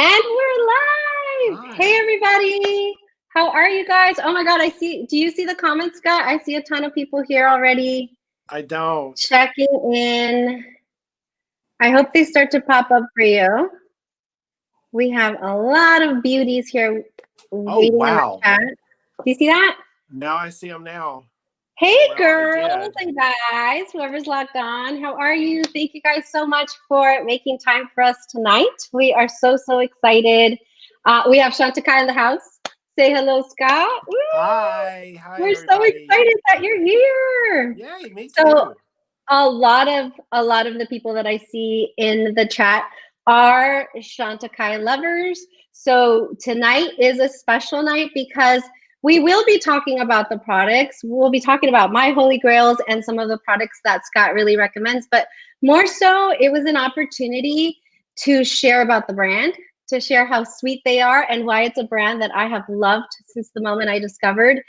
And we're live. Hi. Hey, everybody. How are you guys? Oh my God, do you see the comments, Scott? I see a ton of people here already. I don't. Checking in. I hope they start to pop up for you. We have a lot of beauties here waiting in the chat. Do you see that? Now I see them now. Hey, girls and guys, whoever's logged on, how are you? Thank you guys so much for making time for us tonight. We are so excited. We have Chantecaille in the house. Say hello, Scott. Woo! Hi. Hi, We're everybody. so excited that you're here. Yay, me too. So a lot of the people that I see in the chat are Chantecaille lovers. So tonight is a special night because we will be talking about the products. We'll be talking about my holy grails and some of the products that Scott really recommends, but more so it was an opportunity to share about the brand, to share how sweet they are and why it's a brand that I have loved since the moment I discovered.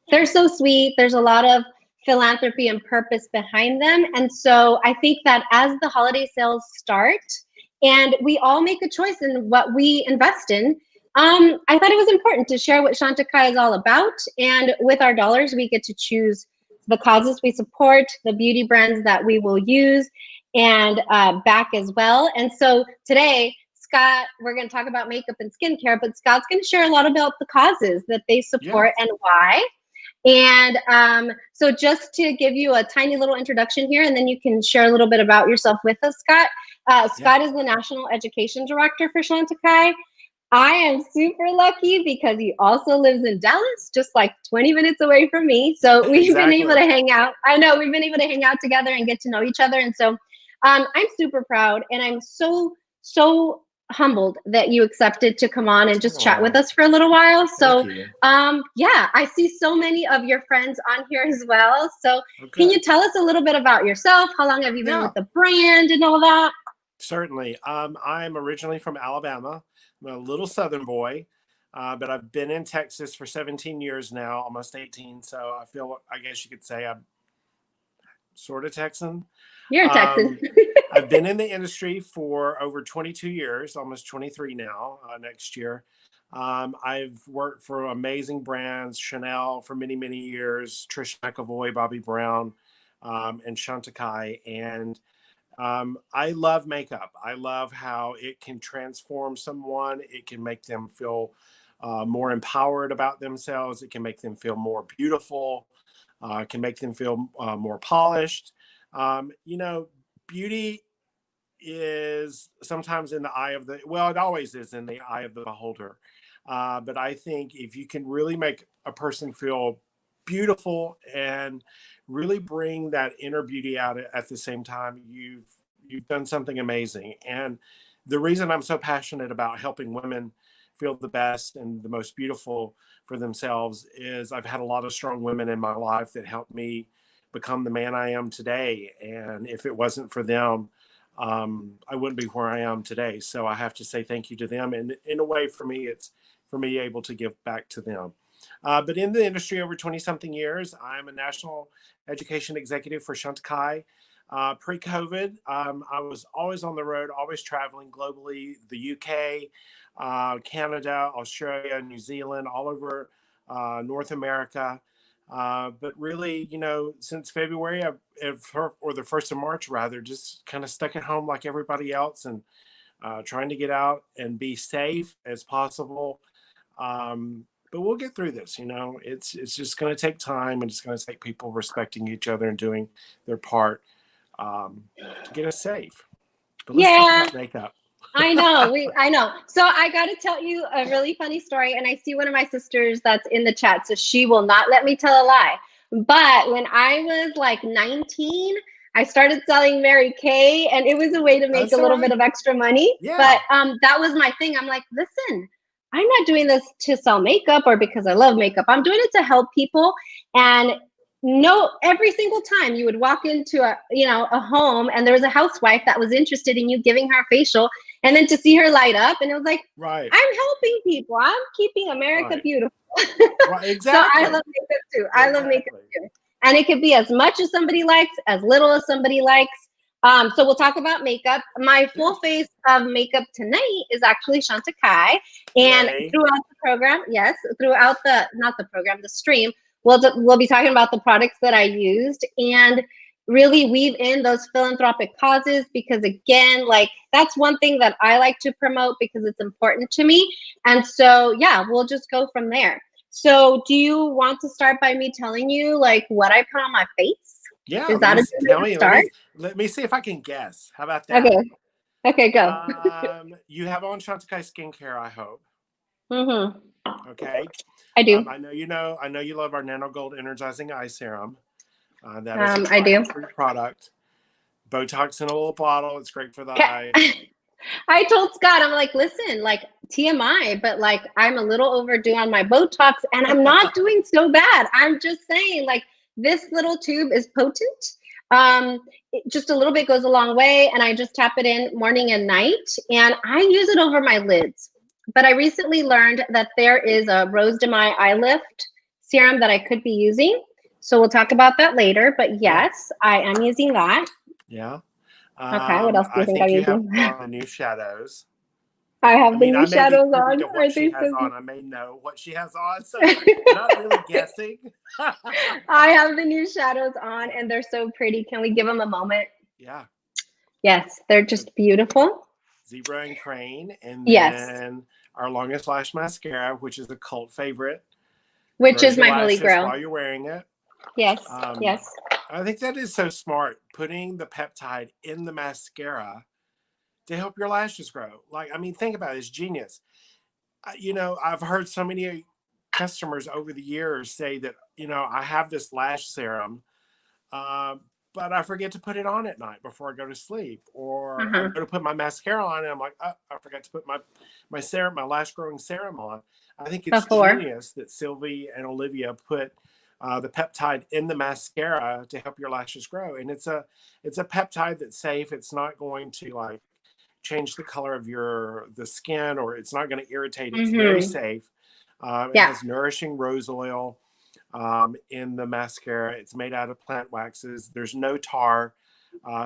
They're so sweet. There's a lot of philanthropy and purpose behind them. And so I think that as the holiday sales start and we all make a choice in what we invest in, I thought it was important to share what Chantecaille is all about. And with our dollars, we get to choose the causes we support, the beauty brands that we will use and back as well. And so today, Scott, we're going to talk about makeup and skincare, but Scott's going to share a lot about the causes that they support and why. And so just to give you a tiny little introduction here, and then you can share a little bit about yourself with us, Scott. Scott is the National Education Director for Chantecaille. I am super lucky because he also lives in Dallas, just like 20 minutes away from me. So we've been able to hang out. I know we've been able to hang out together and get to know each other. And so I'm super proud and I'm so humbled that you accepted to come on and just chat with us for a little while. So yeah, I see so many of your friends on here as well. So can you tell us a little bit about yourself? How long have you been with the brand and all that? Certainly. I'm originally from Alabama. I'm a little Southern boy, but I've been in Texas for 17 years now, almost 18. So I guess you could say I'm sort of Texan. You're a Texan. I've been in the industry for over 22 years, almost 23 now, next year. I've worked for amazing brands, Chanel for many, many years, Trish McEvoy, Bobbi Brown, and Chantecaille. And I love makeup. I love how it can transform someone. It can make them feel more empowered about themselves. It can make them feel more beautiful. It can make them feel more polished. You know, beauty is sometimes in the eye of it always is in the eye of the beholder. But I think if you can really make a person feel beautiful and really bring that inner beauty out at the same time, you've done something amazing. And the reason I'm so passionate about helping women feel the best and the most beautiful for themselves is I've had a lot of strong women in my life that helped me become the man I am today. And if it wasn't for them, I wouldn't be where I am today. So I have to say thank you to them. And in a way, for me, it's for me able to give back to them. But in the industry over 20-something years, I'm a national education executive for Chantecaille. Pre-COVID, I was always on the road, always traveling globally, the UK, Canada, Australia, New Zealand, all over North America. But really, you know, since February, or the 1st of March, rather, just kind of stuck at home like everybody else and trying to get out and be safe as possible. But we'll get through this, you know. It's just going to take time, and it's going to take people respecting each other and doing their part to get us safe. But let's talk about makeup. I know. So I got to tell you a really funny story. And I see one of my sisters that's in the chat, so she will not let me tell a lie. But when I was like 19, I started selling Mary Kay, and it was a way to make a little bit of extra money. But that was my thing. I'm like, listen, I'm not doing this to sell makeup or because I love makeup. I'm doing it to help people. And every single time you would walk into a home and there was a housewife that was interested in you giving her a facial, and then to see her light up, and it was like, I'm helping people. I'm keeping America beautiful. Exactly. So I love makeup too. I love makeup too. And it could be as much as somebody likes, as little as somebody likes. So we'll talk about makeup. My full face of makeup tonight is actually Chantecaille. And Yay. throughout the program, yes, throughout the, not the program, the stream, we'll be talking about the products that I used and really weave in those philanthropic causes, because again, like that's one thing that I like to promote because it's important to me. And so, yeah, we'll just go from there. So do you want to start by me telling you like what I put on my face? Yeah, Is that a good way to start? Let me see if I can guess. How about that? Okay. Okay, go. You have on Chantecaille skincare, I hope. Mm-hmm. Okay. I do. I know you love our Nano Gold Energizing Eye Serum. That is a I do. free product. Botox in a little bottle. It's great for the eyes. I told Scott, I'm like, listen, like TMI, but like I'm a little overdue on my Botox and I'm not doing so bad. I'm just saying, like, this little tube is potent. Just a little bit goes a long way, and I just tap it in morning and night, and I use it over my lids. But I recently learned that there is a Rose de Mai eye lift serum that I could be using. So we'll talk about that later. But yes, I am using that. Yeah. Okay, what else do you think I'm using? You have on the new shadows. I have the new shadows on. To what she has on. I may know what she has on, so I'm not really guessing. I have the new shadows on, and they're so pretty. Can we give them a moment? Yeah. Yes, they're just beautiful. Zebra and Crane, and yes, then our Longest Lash Mascara, which is a cult favorite. Which is my holy grail. While you're wearing it. Yes, yes. I think that is so smart, putting the peptide in the mascara to help your lashes grow. Like, I mean, think about it, it's genius. You know, I've heard so many customers over the years say that, you know, I have this lash serum, but I forget to put it on at night before I go to sleep, or I go to put my mascara on and I'm like, oh, I forgot to put my serum, my lash growing serum on. I think it's genius that Sylvie and Olivia put the peptide in the mascara to help your lashes grow. And it's a peptide that's safe. It's not going to like change the color of the skin, or it's not going to irritate. It's very safe. It has nourishing rose oil in the mascara. It's made out of plant waxes. There's no tar.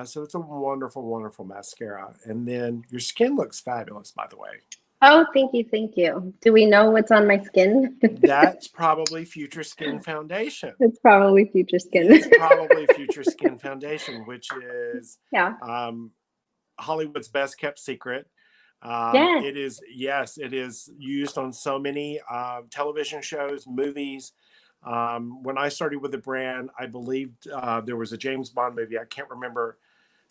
So it's a wonderful, wonderful mascara. And then your skin looks fabulous, by the way. Oh, thank you. Thank you. Do we know what's on my skin? That's probably Future Skin Foundation. It's probably Future Skin. It's probably Future Skin Foundation, which is Hollywood's best kept secret. It is used on so many television shows, movies. When I started with the brand, I believed there was a James Bond movie. I can't remember.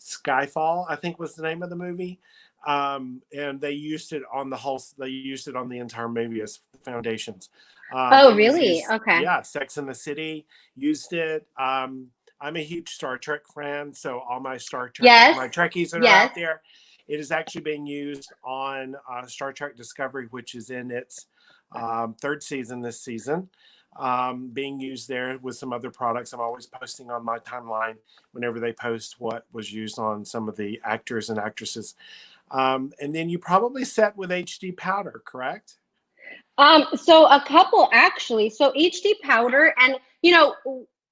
Skyfall, I think, was the name of the movie. And they used it on the entire movie as foundations. Really? Okay. Yeah, Sex and the City used it. I'm a huge Star Trek fan, so all my Star Trek, my Trekkies that are out there, it is actually being used on Star Trek Discovery, which is in its third season this season. Being used there with some other products. I'm always posting on my timeline whenever they post what was used on some of the actors and actresses. And then you probably set with HD powder, correct? So a couple actually. So HD powder, and you know,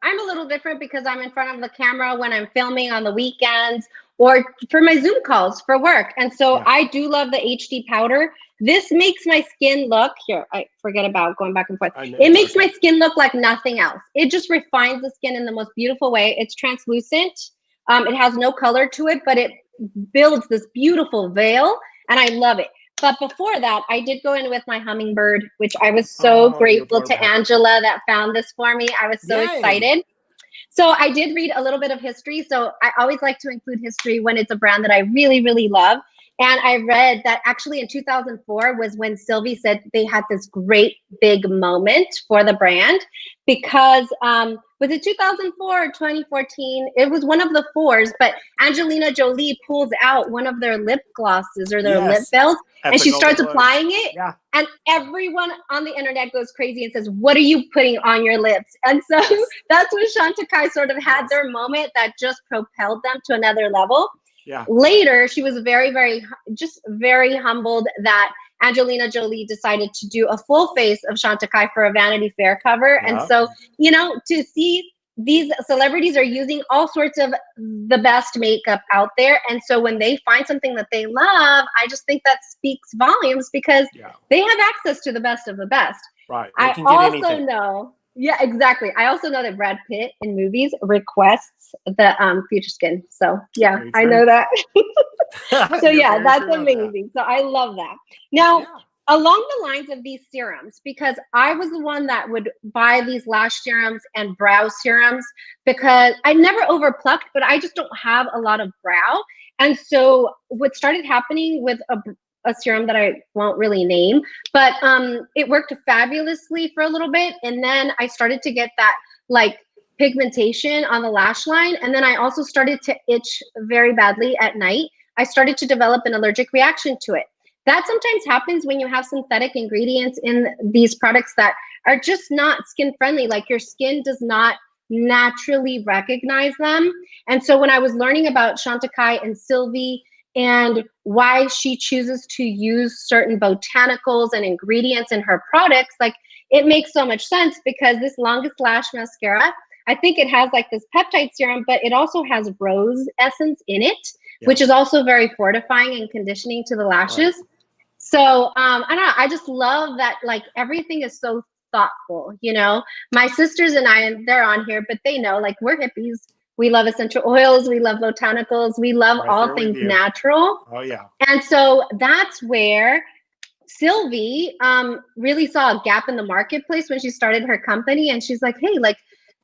I'm a little different because I'm in front of the camera when I'm filming on the weekends or for my Zoom calls for work. And so I do love the HD powder. This makes my skin look, here, I forget about going back and forth. It makes my skin look like nothing else. It just refines the skin in the most beautiful way. It's translucent. It has no color to it, but it builds this beautiful veil, and I love it. But before that, I did go in with my Hummingbird, which I was so grateful to Angela that found this for me. I was so excited. So I did read a little bit of history. So I always like to include history when it's a brand that I really, really love. And I read that actually in 2004 was when Sylvie said they had this great big moment for the brand, because was it 2004 or 2014? It was one of the fours, but Angelina Jolie pulls out one of their lip glosses or their lip bells, and she starts applying it. Yeah. And everyone on the internet goes crazy and says, what are you putting on your lips? And so that's when Chantecaille sort of had their moment that just propelled them to another level. Yeah. Later, she was very, very humbled that Angelina Jolie decided to do a full face of Chantecaille for a Vanity Fair cover. And so, you know, to see these celebrities are using all sorts of the best makeup out there. And so when they find something that they love, I just think that speaks volumes because they have access to the best of the best. Right. I also know, exactly. I also know that Brad Pitt in movies requests the Future Skin. So yeah, I know that. So yeah, that's amazing. So I love that. Now, along the lines of these serums, because I was the one that would buy these lash serums and brow serums because I never overplucked, but I just don't have a lot of brow. And so what started happening with a serum that I won't really name, but it worked fabulously for a little bit. And then I started to get that like pigmentation on the lash line. And then I also started to itch very badly at night. I started to develop an allergic reaction to it. That sometimes happens when you have synthetic ingredients in these products that are just not skin friendly, like your skin does not naturally recognize them. And so when I was learning about Chantecaille and Sylvie and why she chooses to use certain botanicals and ingredients in her products, like it makes so much sense because this Longest Lash Mascara, I think it has like this peptide serum, but it also has rose essence in it, which is also very fortifying and conditioning to the lashes. Right. So I don't know, I just love that like everything is so thoughtful, you know. My sisters and I, they're on here, but they know like we're hippies. We love essential oils, we love botanicals, we love all things natural. Oh yeah. And so that's where Sylvie really saw a gap in the marketplace when she started her company. And she's like, hey, like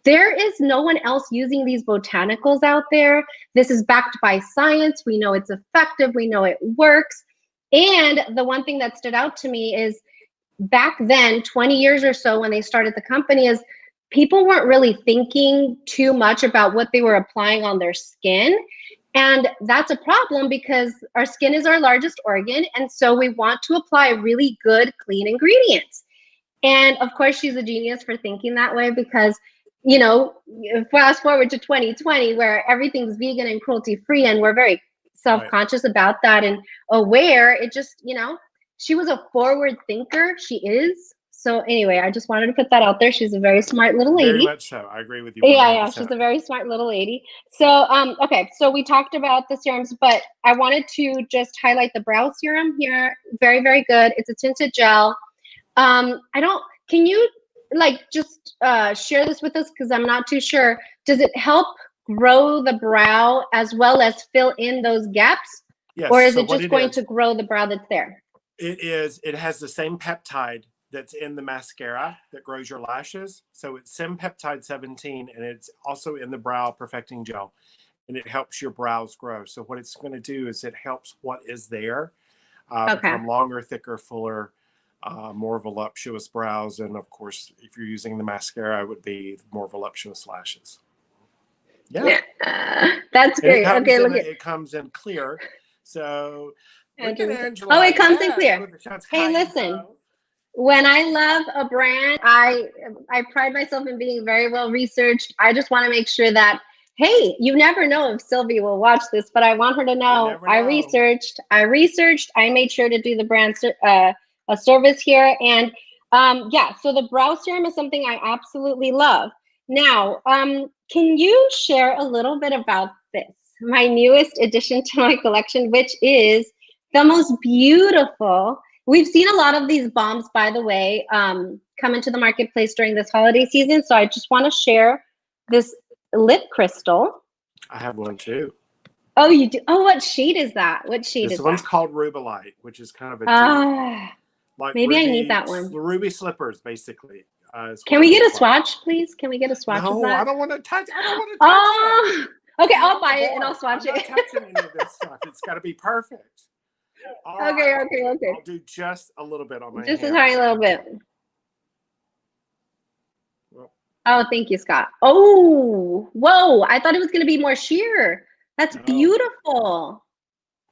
there is no one else using these botanicals out there. This is backed by science. We know it's effective. We know it works. And the one thing that stood out to me is back then, 20 years or so when they started the company, is people weren't really thinking too much about what they were applying on their skin. And that's a problem because our skin is our largest organ. And so we want to apply really good, clean ingredients. And of course, she's a genius for thinking that way because, you know, fast forward to 2020 where everything's vegan and cruelty free and we're very self-conscious about that and aware. It just, you know, she was a forward thinker. She is. So anyway, I just wanted to put that out there. She's a very smart little lady. Very much so. I agree with you. 100%. Yeah, she's a very smart little lady. So, okay, so we talked about the serums, but I wanted to just highlight the brow serum here. Very, very good. It's a tinted gel. Can you like just share this with us? Because I'm not too sure. Does it help grow the brow as well as fill in those gaps? Yes. Or is it just going to grow the brow that's there? It has the same peptide that's in the mascara that grows your lashes. So it's Peptide 17 and it's also in the brow perfecting gel and it helps your brows grow. So what it's going to do is it helps what is there become longer, thicker, fuller, more voluptuous brows. And of course, if you're using the mascara, it would be more voluptuous lashes. Yeah. That's great. Okay, look, it comes in clear. So look at Angela. Oh, it comes in clear. Hey, listen. When I love a brand, I pride myself in being very well researched. I just want to make sure that, hey, you never know if Sylvie will watch this, but I want her to know I researched, I made sure to do the brand a service here. And yeah, so the brow serum is something I absolutely love. Now, can you share a little bit about this? My newest addition to my collection, which is the most beautiful. We've seen a lot of these bombs, by the way, come into the marketplace during this holiday season. So I just want to share this lip crystal. I have one too. Oh, you do? Oh, what shade is that? What shade is that? This one's called Rubelite, which is kind of a like maybe I need that one. Ruby slippers, basically. Can we get a swatch, please? Can we get a swatch of that? No, I don't want to touch. I don't want to touch it. Okay, I'll buy it and I'll swatch it. I'm not touching any of this stuff. It's got to be perfect. Okay. I'll do just a little bit on my Just hand. a tiny little bit. Well, oh, thank you, Scott. Oh, whoa. I thought it was going to be more sheer. That's beautiful.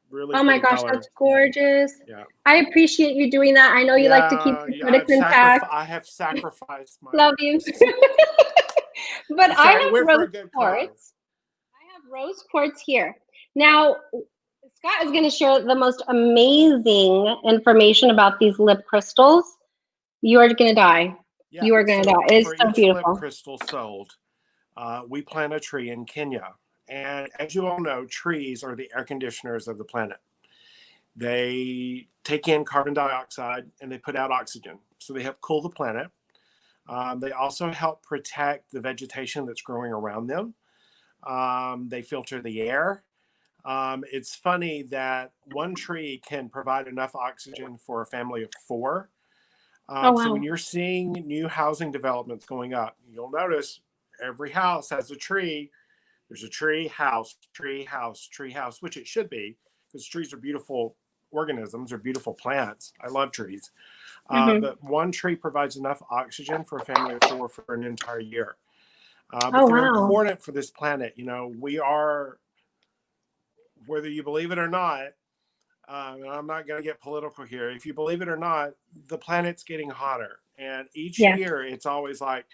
Really oh my gosh, color. that's gorgeous. Yeah. I appreciate you doing that. I know you like to keep the critics intact. I have sacrificed my love you. But I have rose quartz. I have rose quartz here. Now, Scott is going to share the most amazing information about these lip crystals. You are going to die. Yeah, you are going to die. It's so beautiful. Lip crystal sold, we plant a tree in Kenya. And as you all know, trees are the air conditioners of the planet. They take in carbon dioxide and they put out oxygen. So they help cool the planet. They also help protect the vegetation that's growing around them. They filter the air. It's funny that one tree can provide enough oxygen for a family of 4. Oh, So wow. when you're seeing new housing developments going up, you'll notice every house has a tree. There's a tree house, tree house, tree house, which it should be, because trees are beautiful organisms, or beautiful plants. I love trees. But one tree provides enough oxygen for a family of 4 for an entire year. But Oh, they're wow. important for this planet. You know, we are, whether you believe it or not, and I'm not going to get political here. If you believe it or not, the planet's getting hotter. And each Yes. year it's always like,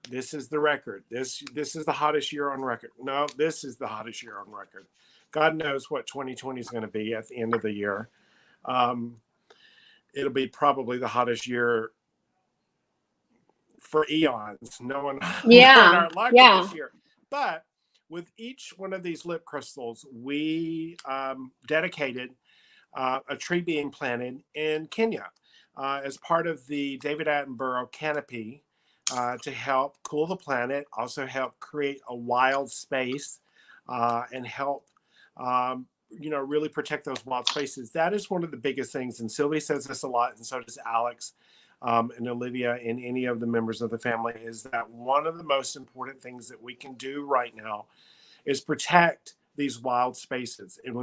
this is the record. This is the hottest year on record. No, this is the hottest year on record. God knows what 2020 is going to be at the end of the year. It'll be probably the hottest year for eons. No one in our life this year. But with each one of these lip crystals, we dedicated a tree being planted in Kenya as part of the David Attenborough canopy to help cool the planet, also help create a wild space and help really protect those wild spaces. That is one of the biggest things. And Sylvie says this a lot, and so does Alex and Olivia and any of the members of the family, is that one of the most important things that we can do right now is protect these wild spaces. And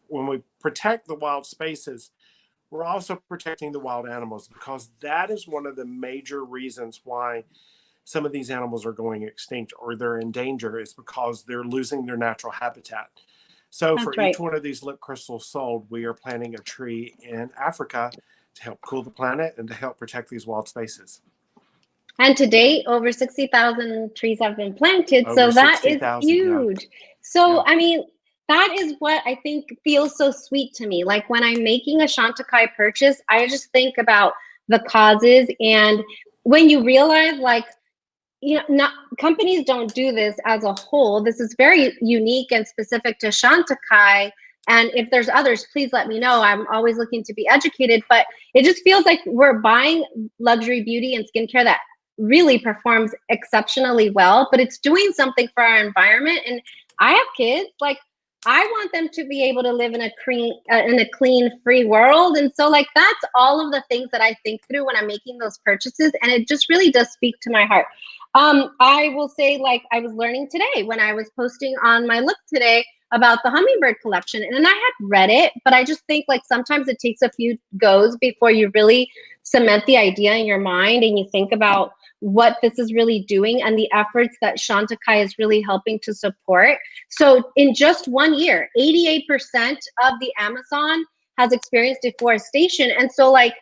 when we protect the wild spaces, we're also protecting the wild animals, because that is one of the major reasons why some of these animals are going extinct or they're in danger, is because they're losing their natural habitat. So for each one of these lip crystals sold, we are planting a tree in Africa to help cool the planet and to help protect these wild spaces. And to date, over 60,000 trees have been planted. So that is huge. So, I mean, that is what I think feels so sweet to me. Like when I'm making a Chantecaille purchase, I just think about the causes. And when you realize, like, not companies don't do this as a whole. This is very unique and specific to Chantecaille. And if there's others, please let me know. I'm always looking to be educated, but it just feels like we're buying luxury beauty and skincare that really performs exceptionally well, but it's doing something for our environment. And I have kids, like I want them to be able to live in a clean, free world. And so like, that's all of the things that I think through when I'm making those purchases. And it just really does speak to my heart. I will say, like, I was learning today when I was posting on my look today about the Hummingbird Collection, and I had read it, but I just think like sometimes it takes a few goes before you really cement the idea in your mind and you think about what this is really doing and the efforts that Chantecaille is really helping to support. So in just 1 year, 88% of the Amazon has experienced deforestation. And so like,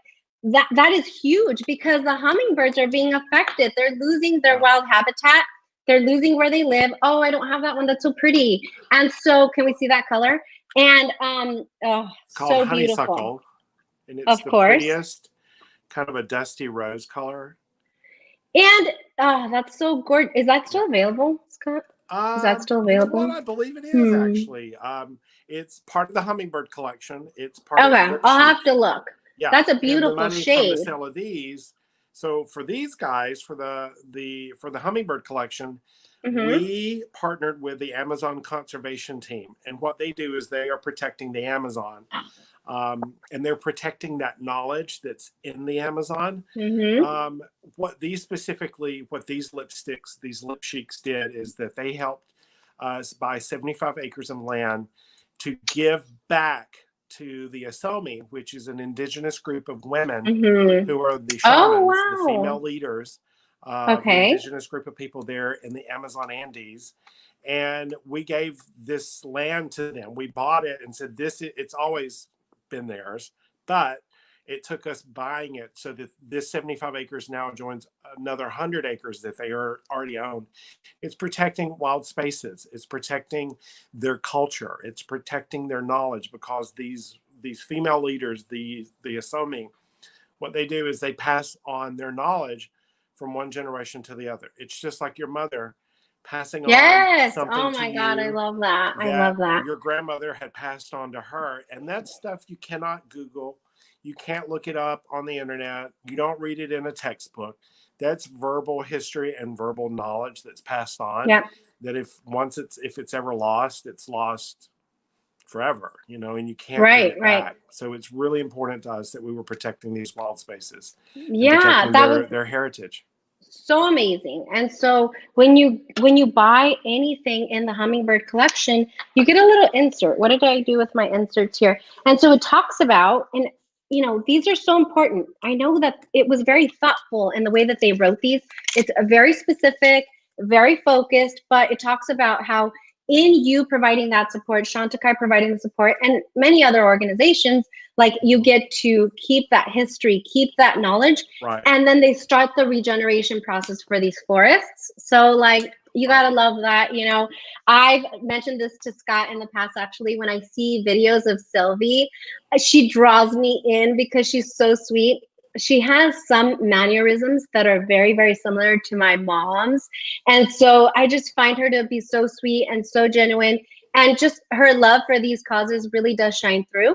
that is huge, because the hummingbirds are being affected. They're losing their wild habitat. They're losing where they live. Oh, I don't have that one. That's so pretty. And so can we see that color? And it's called so honeysuckle, beautiful. and it's the prettiest, kind of a dusty rose color. And that's so gorgeous. Is that still available, Scott? Is that still available? You know what? I believe it is actually. It's part of the Hummingbird Collection. It's part of Okay, I'll have to look. Yeah, that's a beautiful shade. From the sale of these. So for these guys, for the Hummingbird Collection, we partnered with the Amazon Conservation Team, and what they do is they are protecting the Amazon, and they're protecting that knowledge that's in the Amazon. What these lipsticks, these lip cheeks did is that they helped us buy 75 acres of land to give back to the Asomi, which is an indigenous group of women who are the shamans, the female leaders of the indigenous group of people there in the Amazon Andes. And we gave this land to them. We bought it and said, it's always been theirs, but it took us buying it so that this 75 acres now joins another 100 acres that they are already own. It's protecting wild spaces. It's protecting their culture. It's protecting their knowledge, because these female leaders, the Asomi, what they do is they pass on their knowledge from one generation to the other. It's just like your mother passing on Yes. something Oh to my God, I you love that. I that love that. your grandmother had passed on to her. And that's stuff you cannot Google. You can't look it up on the internet. You don't read it in a textbook. That's verbal history and verbal knowledge that's passed on. Yeah. That if it's ever lost, it's lost forever, you know, and you can't get Right, it right. back. So it's really important to us that we were protecting these wild spaces and Yeah, protecting that was their heritage. so amazing. And so when you buy anything in the Hummingbird collection, you get a little insert. What did I do with my inserts here? And so it talks about, and you know, these are so important. I know that it was very thoughtful in the way that they wrote these. It's a very specific, very focused, but it talks about how in you providing that support, Chantecaille providing the support, and many other organizations, like you get to keep that history, keep that knowledge, Right. and then they start the regeneration process for these forests. So like, you gotta love that. You know, I've mentioned this to Scott in the past, actually, when I see videos of Sylvie, she draws me in because she's so sweet. She has some mannerisms that are very, very similar to my mom's. And so I just find her to be so sweet and so genuine. And just her love for these causes really does shine through.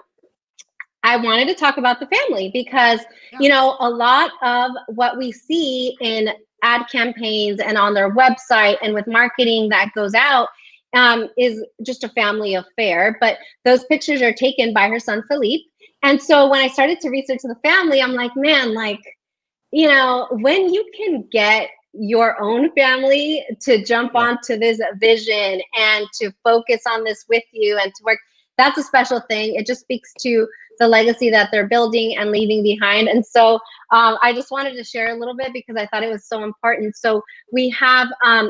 I wanted to talk about the family because, you know, a lot of what we see in ad campaigns and on their website and with marketing that goes out is just a family affair. But those pictures are taken by her son, Philippe. And so when I started to research the family, I'm like, man, like, you know, when you can get your own family to jump onto this vision and to focus on this with you and to work, that's a special thing. It just speaks to the legacy that they're building and leaving behind. And so I just wanted to share a little bit because I thought it was so important. So we have,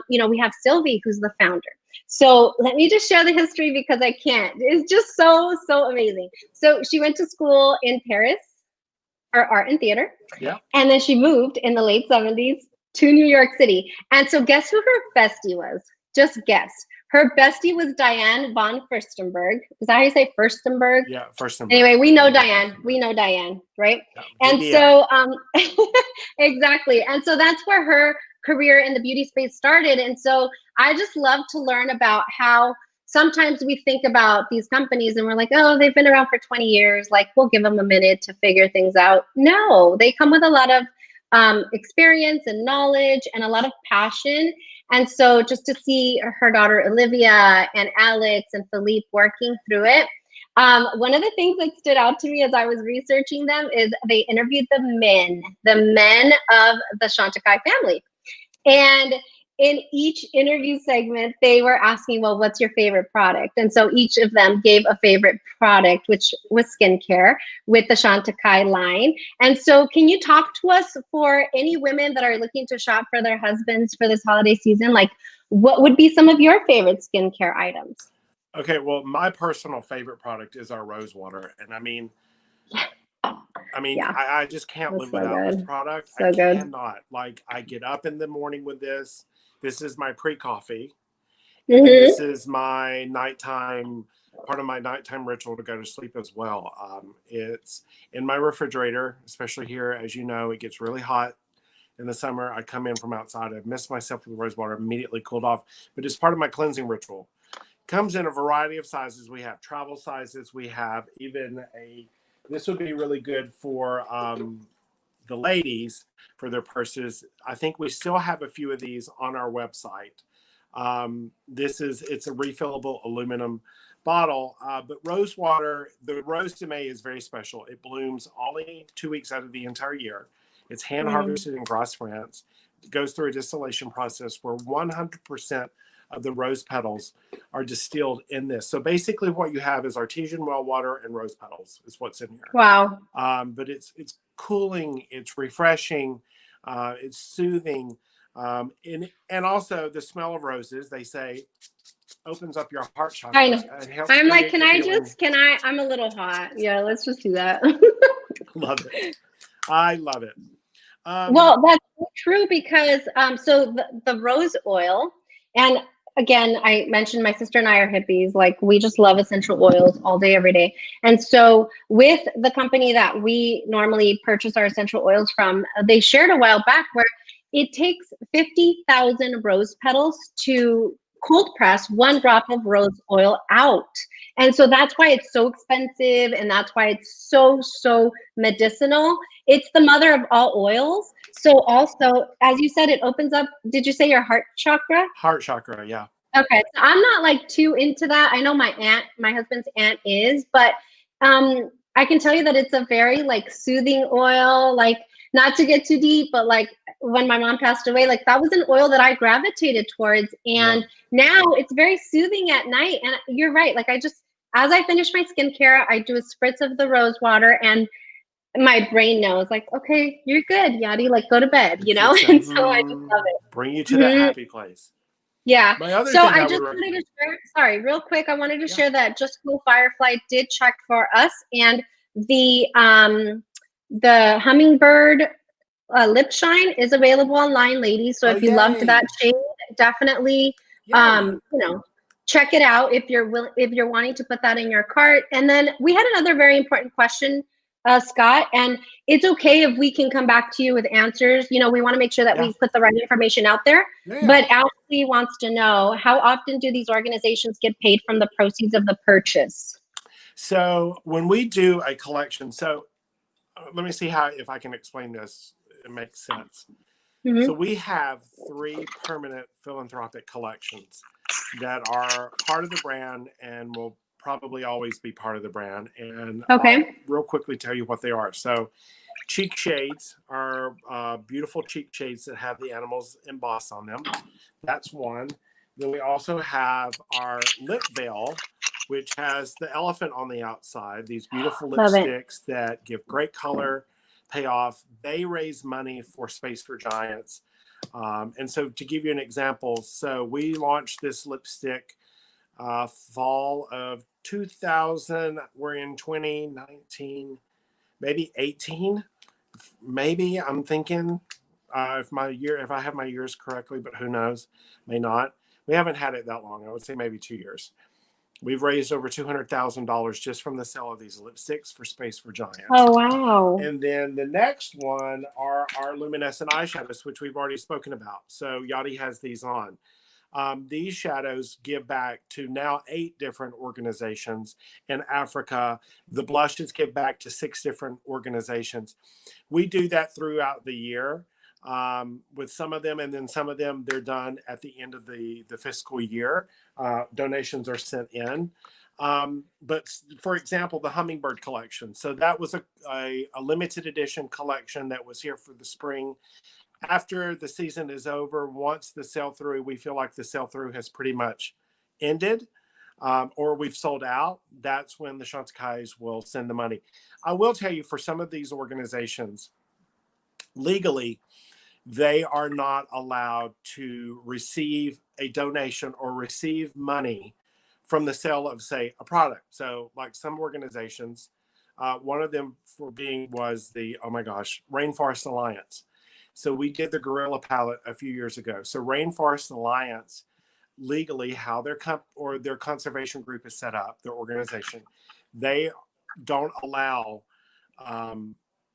you know, we have Sylvie, who's the founder. So let me just share the history because I can't. It's just so, so amazing. So she went to school in Paris for art and theater. Yeah. And then she moved in the late 70s to New York City. And so guess who her bestie was? Just guess. Her bestie was Diane von Furstenberg. Is that how you say Furstenberg? Yeah, Furstenberg. Anyway, we know Diane. We know Diane, right? Yeah, and so, exactly. And so that's where her career in the beauty space started. And so I just love to learn about how sometimes we think about these companies and we're like, oh, they've been around for 20 years. Like, we'll give them a minute to figure things out. No, they come with a lot of experience and knowledge and a lot of passion. And so just to see her daughter Olivia and Alex and Philippe working through it, one of the things that stood out to me as I was researching them is they interviewed the men of the Chantecaille family. And in each interview segment, they were asking, well, what's your favorite product? And so each of them gave a favorite product, which was skincare with the Chantecaille line. And so can you talk to us for any women that are looking to shop for their husbands for this holiday season? Like, what would be some of your favorite skincare items? Okay, well, my personal favorite product is our rose water. And I mean, I just can't live without this product. I cannot. Like, I get up in the morning with this. This is my pre-coffee. And then this is my nighttime, part of my nighttime ritual to go to sleep as well. It's in my refrigerator, especially here. As you know, it gets really hot in the summer. I come in from outside. I've missed myself with rose water, immediately cooled off. But it's part of my cleansing ritual. Comes in a variety of sizes. We have travel sizes. We have even this would be really good for the ladies for their purses. I think we still have a few of these on our website. It's a refillable aluminum bottle, but rose water, the rose de May is very special. It blooms only 2 weeks out of the entire year. It's hand harvested in Grasse, France. It goes through a distillation process where 100% of the rose petals are distilled in this. So basically what you have is artesian well water and rose petals is what's in here. Wow. But it's cooling, it's refreshing, it's soothing. And also the smell of roses, they say, opens up your heart chakra. I know. I'm like, I'm a little hot. Yeah, let's just do that. Love it. I love it. Well, that's true because so the rose oil, and again, I mentioned my sister and I are hippies. Like, we just love essential oils all day, every day. And so with the company that we normally purchase our essential oils from, they shared a while back where it takes 50,000 rose petals to cold press 1 drop of rose oil out. And so that's why it's so expensive, and that's why it's so, so medicinal. It's the mother of all oils. So also, as you said, it opens up, did you say your heart chakra? Heart chakra, yeah. Okay, so I'm not like too into that. I know my husband's aunt is, but I can tell you that it's a very like soothing oil, like not to get too deep, but like when my mom passed away, like that was an oil that I gravitated towards. And now it's very soothing at night. And you're right. Like as I finish my skincare, I do a spritz of the rose water, and my brain knows like, okay, you're good, Yadi, like go to bed, you know? And so I just love it. Bring you to that happy place. Yeah. My other so thing I just wanted to share, sorry, real quick. I wanted to share that Just Cool Firefly did check for us, and the Hummingbird Lip Shine is available online, ladies. So if you loved that shade, definitely, you know, check it out if you're wanting to put that in your cart. And then we had another very important question, Scott, and it's okay if we can come back to you with answers. You know, we want to make sure that we put the right information out there. But Ashley wants to know, how often do these organizations get paid from the proceeds of the purchase? So when we do a collection, so let me see if I can explain this. It makes sense. So we have 3 permanent philanthropic collections that are part of the brand and will probably always be part of the brand. And I'll real quickly tell you what they are. So cheek shades are beautiful cheek shades that have the animals embossed on them. That's one. Then we also have our lip veil, which has the elephant on the outside. These beautiful lipsticks that give great color, payoff. They raise money for Space for Giants. And so to give you an example, so we launched this lipstick fall of 2000. We're in 2019, maybe 18, maybe. I'm thinking if I have my years correctly, but who knows, may not. We haven't had it that long. I would say maybe 2 years. We've raised over $200,000 just from the sale of these lipsticks for Space for Giants. Oh, wow. And then the next one are our luminescent eyeshadows, which we've already spoken about. So Yadi has these on. These shadows give back to now 8 different organizations in Africa. The blushes give back to 6 different organizations. We do that throughout the year with some of them, and then some of them, they're done at the end of the fiscal year. Donations are sent in. But for example, the Hummingbird Collection. So that was a limited edition collection that was here for the spring. After the season is over, once the sell-through, we feel like the sell-through has pretty much ended, or we've sold out, that's when the Chantecailles will send the money. I will tell you, for some of these organizations, legally, they are not allowed to receive a donation or receive money from the sale of, say, a product. So like some organizations, one of them was the, oh my gosh, Rainforest Alliance. So we did the Gorilla palette a few years ago. So Rainforest Alliance, legally, how their conservation group is set up, their organization, they don't allow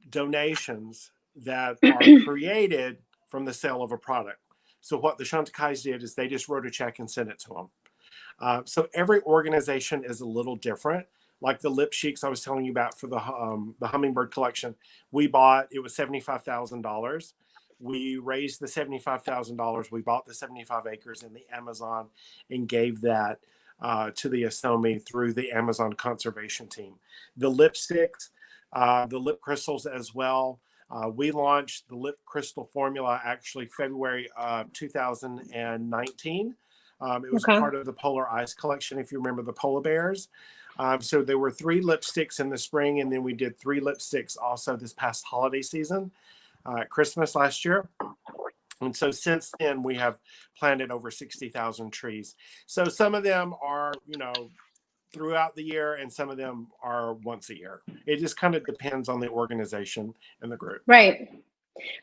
donations that are created from the sale of a product. So what the Chantecailles did is they just wrote a check and sent it to them. So every organization is a little different. Like the lip cheeks I was telling you about for the Hummingbird Collection, we bought, it was $75,000. We raised the $75,000. We bought the 75 acres in the Amazon and gave that to the Asomi through the Amazon conservation team. The lipsticks, the lip crystals as well. We launched the lip crystal formula actually February 2019. It was part of the Polar Ice collection, if you remember the polar bears. So there were 3 lipsticks in the spring, and then we did 3 lipsticks also this past holiday season, Christmas last year. And so since then, we have planted over 60,000 trees. So some of them are, you know, throughout the year, and some of them are once a year. It just kind of depends on the organization and the group. Right.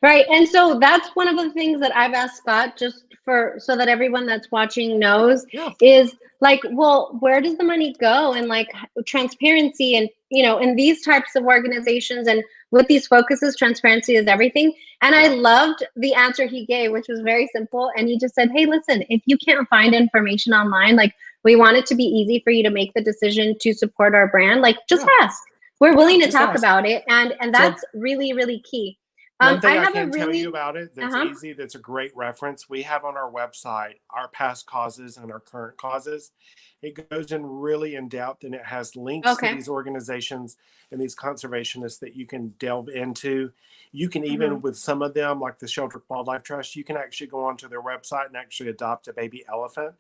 Right. And so that's one of the things that I've asked Scott, just so that everyone that's watching knows, is like, well, where does the money go? And like transparency and, you know, in these types of organizations, and with these focuses, transparency is everything. And I loved the answer he gave, which was very simple. And he just said, hey, listen, if you can't find information online, like we want it to be easy for you to make the decision to support our brand, like just ask. We're willing to talk about it. And that's really, really key. One thing I can tell you about it that's easy, that's a great reference, we have on our website our past causes and our current causes. It goes in really in depth, and it has links to these organizations and these conservationists that you can delve into. You can even, with some of them, like the Shelter Wildlife Trust, you can actually go onto their website and actually adopt a baby elephant.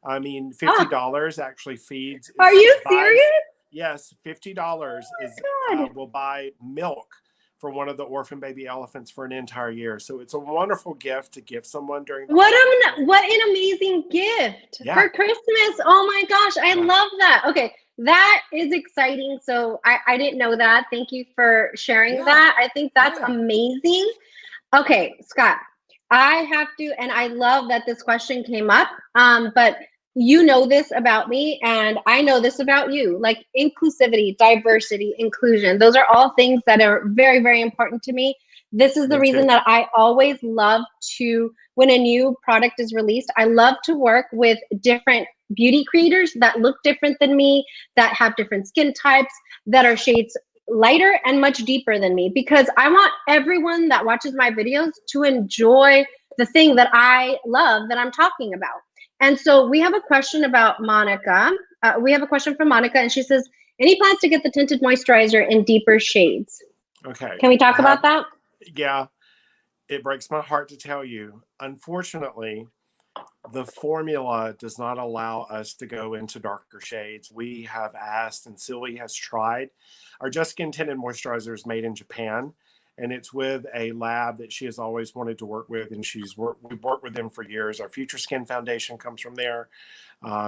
I mean, $50 actually feeds. Are you serious? Yes, $50 will buy milk for one of the orphan baby elephants for an entire year. So it's a wonderful gift to give someone during the what an amazing gift for Christmas. Oh my gosh, I love that. Okay, that is exciting. So I didn't know that. Thank you for sharing that. I think that's amazing. Okay, Scott, I have to, and I love that this question came up, but you know this about me, and I know this about you, like inclusivity, diversity, inclusion. Those are all things that are very, very important to me. This is the reason that I always love to, when a new product is released, I love to work with different beauty creators that look different than me, that have different skin types, that are shades lighter and much deeper than me, because I want everyone that watches my videos to enjoy the thing that I love, that I'm talking about. And so we have a question about Monica. We have a question from Monica, and she says, any plans to get the tinted moisturizer in deeper shades? Okay. Can we talk about that? Yeah. It breaks my heart to tell you, unfortunately, the formula does not allow us to go into darker shades. We have asked, and Sylvie has tried. Our Just Skin Tinted Moisturizer is made in Japan, and it's with a lab that she has always wanted to work with, and we've worked with them for years. Our Future Skin Foundation comes from there.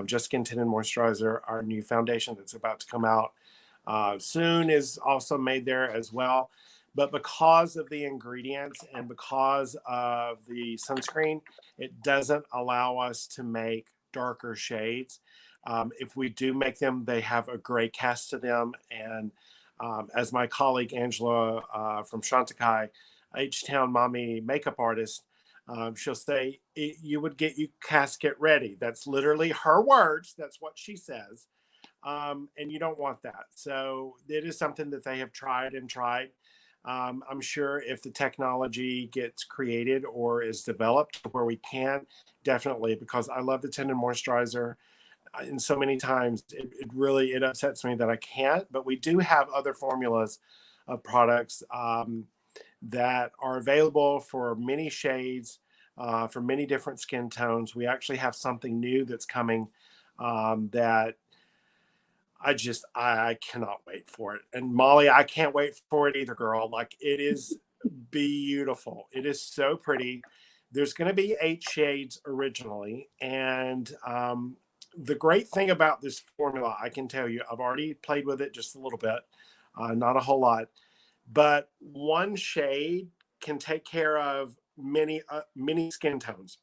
Just Skin Tinted Moisturizer, our new foundation that's about to come out soon, is also made there as well. But because of the ingredients and because of the sunscreen, it doesn't allow us to make darker shades. If we do make them, they have a gray cast to them. And as my colleague Angela from Chantecaille, H-Town mommy makeup artist, she'll say, you would get you casket ready. That's literally her words. That's what she says. And you don't want that. So it is something that they have tried and tried. I'm sure if the technology gets created or is developed where we can, definitely, because I love the tinted moisturizer. And so many times it really upsets me that I can't, but we do have other formulas of products that are available for many shades, for many different skin tones. We actually have something new that's coming that I cannot wait for it. And Molly, I can't wait for it either, girl. Like, it is beautiful. It is so pretty. There's going to be 8 shades originally. And the great thing about this formula, I can tell you, I've already played with it just a little bit, not a whole lot, but one shade can take care of many skin tones.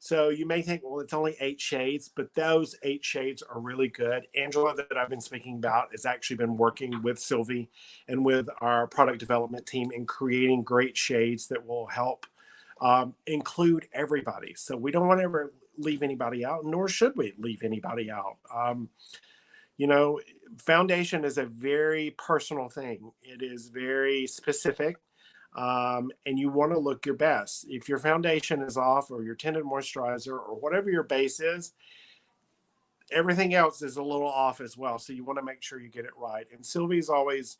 So you may think, well, it's only 8 shades, but those 8 shades are really good. Angela, that I've been speaking about, has actually been working with Sylvie and with our product development team in creating great shades that will help include everybody. So we don't want to ever leave anybody out, nor should we leave anybody out. You know, foundation is a very personal thing. It is very specific. And you want to look your best. If your foundation is off, or your tinted moisturizer, or whatever your base is, everything else is a little off as well. So you want to make sure you get it right. And Sylvie's always,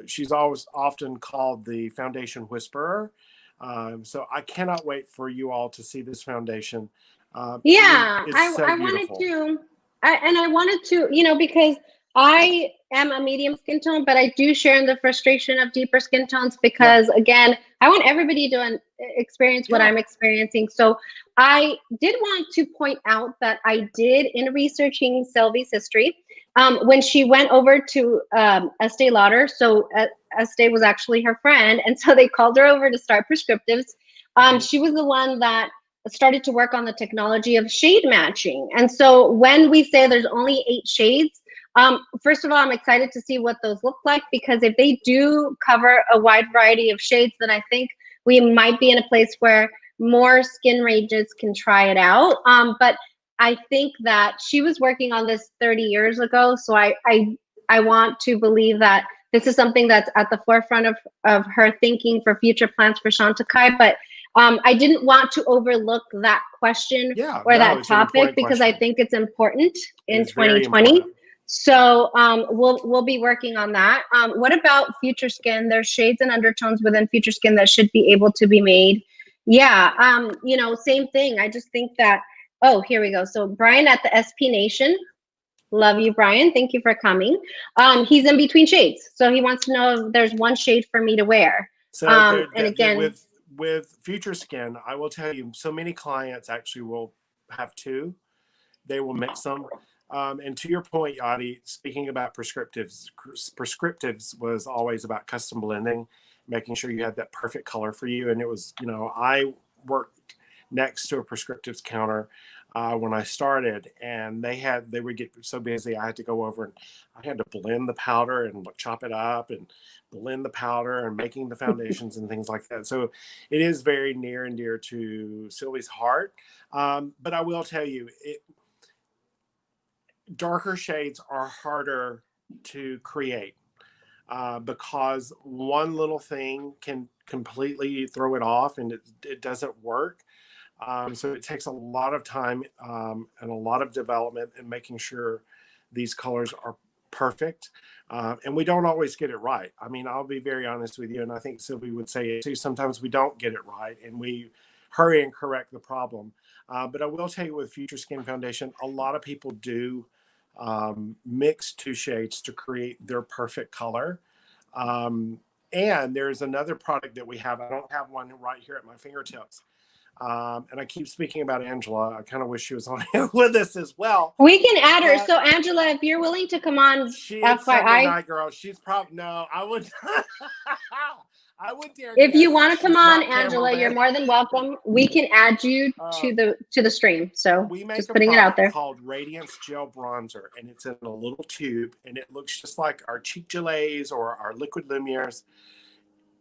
she's always often called the foundation whisperer. So I cannot wait for you all to see this foundation. Yeah, so I wanted to, I wanted to, you know, because I am a medium skin tone, but I do share in the frustration of deeper skin tones because, again, I want everybody to experience what I'm experiencing. So I did want to point out that I did, in researching Sylvie's history, when she went over to Estee Lauder, so Estee was actually her friend, and so they called her over to start prescriptives. She was the one that started to work on the technology of shade matching. And so when we say there's only 8 shades, First of all, I'm excited to see what those look like, because if they do cover a wide variety of shades, then I think we might be in a place where more skin ranges can try it out. But I think that she was working on this 30 years ago. So I want to believe that this is something that's at the forefront of her thinking for future plans for Chantecaille. But I didn't want to overlook that question or that topic, because I think it's important in 2020. So we'll be working on that. What about Future Skin? There's shades and undertones within Future Skin that should be able to be made. Yeah, you know, same thing. I just think that, oh, here we go. So Brian at the SP Nation. Love you, Brian. Thank you for coming. He's in between shades. So he wants to know if there's one shade for me to wear. So and again, with Future Skin, I will tell you, so many clients actually will have two. They will mix them. And to your point, Yadi, speaking about prescriptives was always about custom blending, making sure you had that perfect color for you. And it was, you know, I worked next to a prescriptives counter when I started, and they would get so busy. I had to go over and I had to blend the powder and chop it up and blend the powder and making the foundations and things like that. So it is very near and dear to Sylvie's heart. But I will tell you, darker shades are harder to create because one little thing can completely throw it off, and it doesn't work. So it takes a lot of time and a lot of development in making sure these colors are perfect. And we don't always get it right. I mean, I'll be very honest with you, and I think Sylvie would say it too. Sometimes we don't get it right, and we hurry and correct the problem. But I will tell you, with Future Skin Foundation, a lot of people do mix two shades to create their perfect color. And there's another product that we have. I don't have one right here at my fingertips. And I keep speaking about Angela. I kind of wish she was on here with us as well. We can add her. So Angela, if you're willing to come on, she is Sunday night girl. She's probably no. I would. I would dare. If you want to come on, Angela, you're more than welcome. We can add you to the stream. So we make just putting it out there. Called Radiance Gel Bronzer, and it's in a little tube, and it looks just like our cheek gelées or our liquid Lumieres.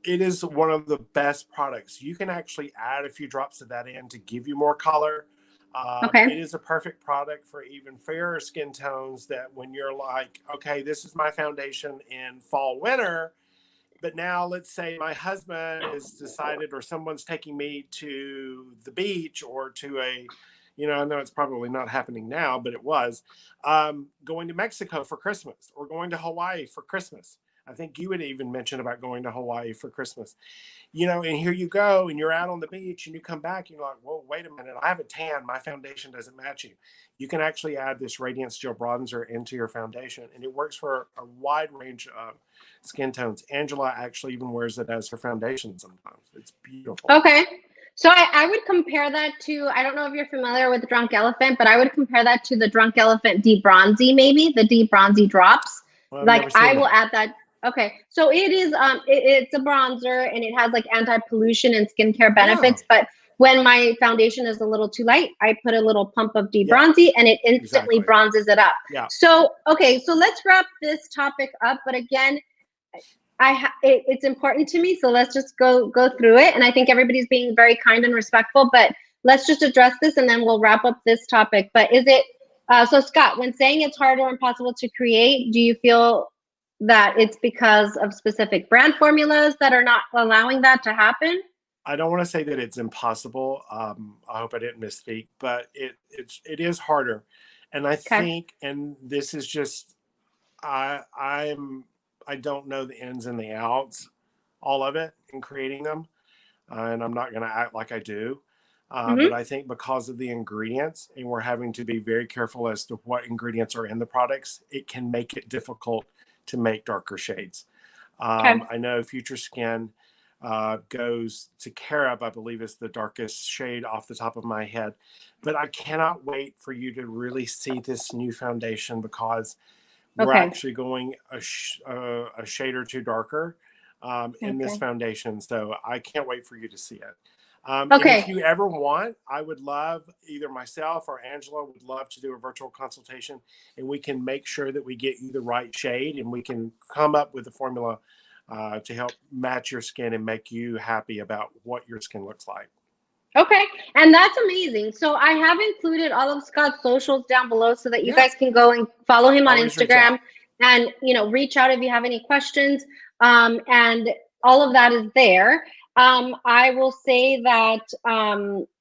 It is one of the best products. You can actually add a few drops of that in to give you more color. It is a perfect product for even fairer skin tones, that when you're like, okay, this is my foundation in fall, winter, but now let's say my husband has decided, or someone's taking me to the beach or to a, you know, I know it's probably not happening now, but it was, going to Mexico for Christmas or going to Hawaii for Christmas. I think you would even mention about going to Hawaii for Christmas, you know, and here you go and you're out on the beach and you come back and you're like, whoa, wait a minute. I have a tan. My foundation doesn't match you. You can actually add this Radiance Gel Bronzer into your foundation, and it works for a wide range of skin tones. Angela actually even wears it as her foundation sometimes. It's beautiful. Okay. So I would compare that to, I don't know if you're familiar with Drunk Elephant, but I would compare that to the Drunk Elephant Deep Bronzy, maybe the Deep Bronzy drops. Well, like I will add that. Okay, so it is it's a bronzer, and it has like anti-pollution and skincare benefits. But when my foundation is a little too light, I put a little pump of Bronzy, and it instantly bronzes it up. So okay, so let's wrap this topic up. But again, it's important to me, so let's just go through it. And I think everybody's being very kind and respectful. But let's just address this, and then we'll wrap up this topic. But is it so, Scott? When saying it's hard or impossible to create, do you feel that it's because of specific brand formulas that are not allowing that to happen? I don't want to say that it's impossible. I hope I didn't misspeak, but it is harder. And I think, and this is just, I don't know the ins and the outs, all of it in creating them. And I'm not going to act like I do. But I think because of the ingredients, and we're having to be very careful as to what ingredients are in the products, it can make it difficult to make darker shades. I know Future Skin goes to Carob, I believe is the darkest shade off the top of my head. But I cannot wait for you to really see this new foundation, because we're actually going a shade or two darker in this foundation. So I can't wait for you to see it. And if you ever want, I would love, either myself or Angela would love to do a virtual consultation, and we can make sure that we get you the right shade, and we can come up with a formula to help match your skin and make you happy about what your skin looks like. Okay, and that's amazing. So I have included all of Scott's socials down below so that you guys can go and follow him on Instagram and, you know, reach out if you have any questions. And all of that is there. I will say that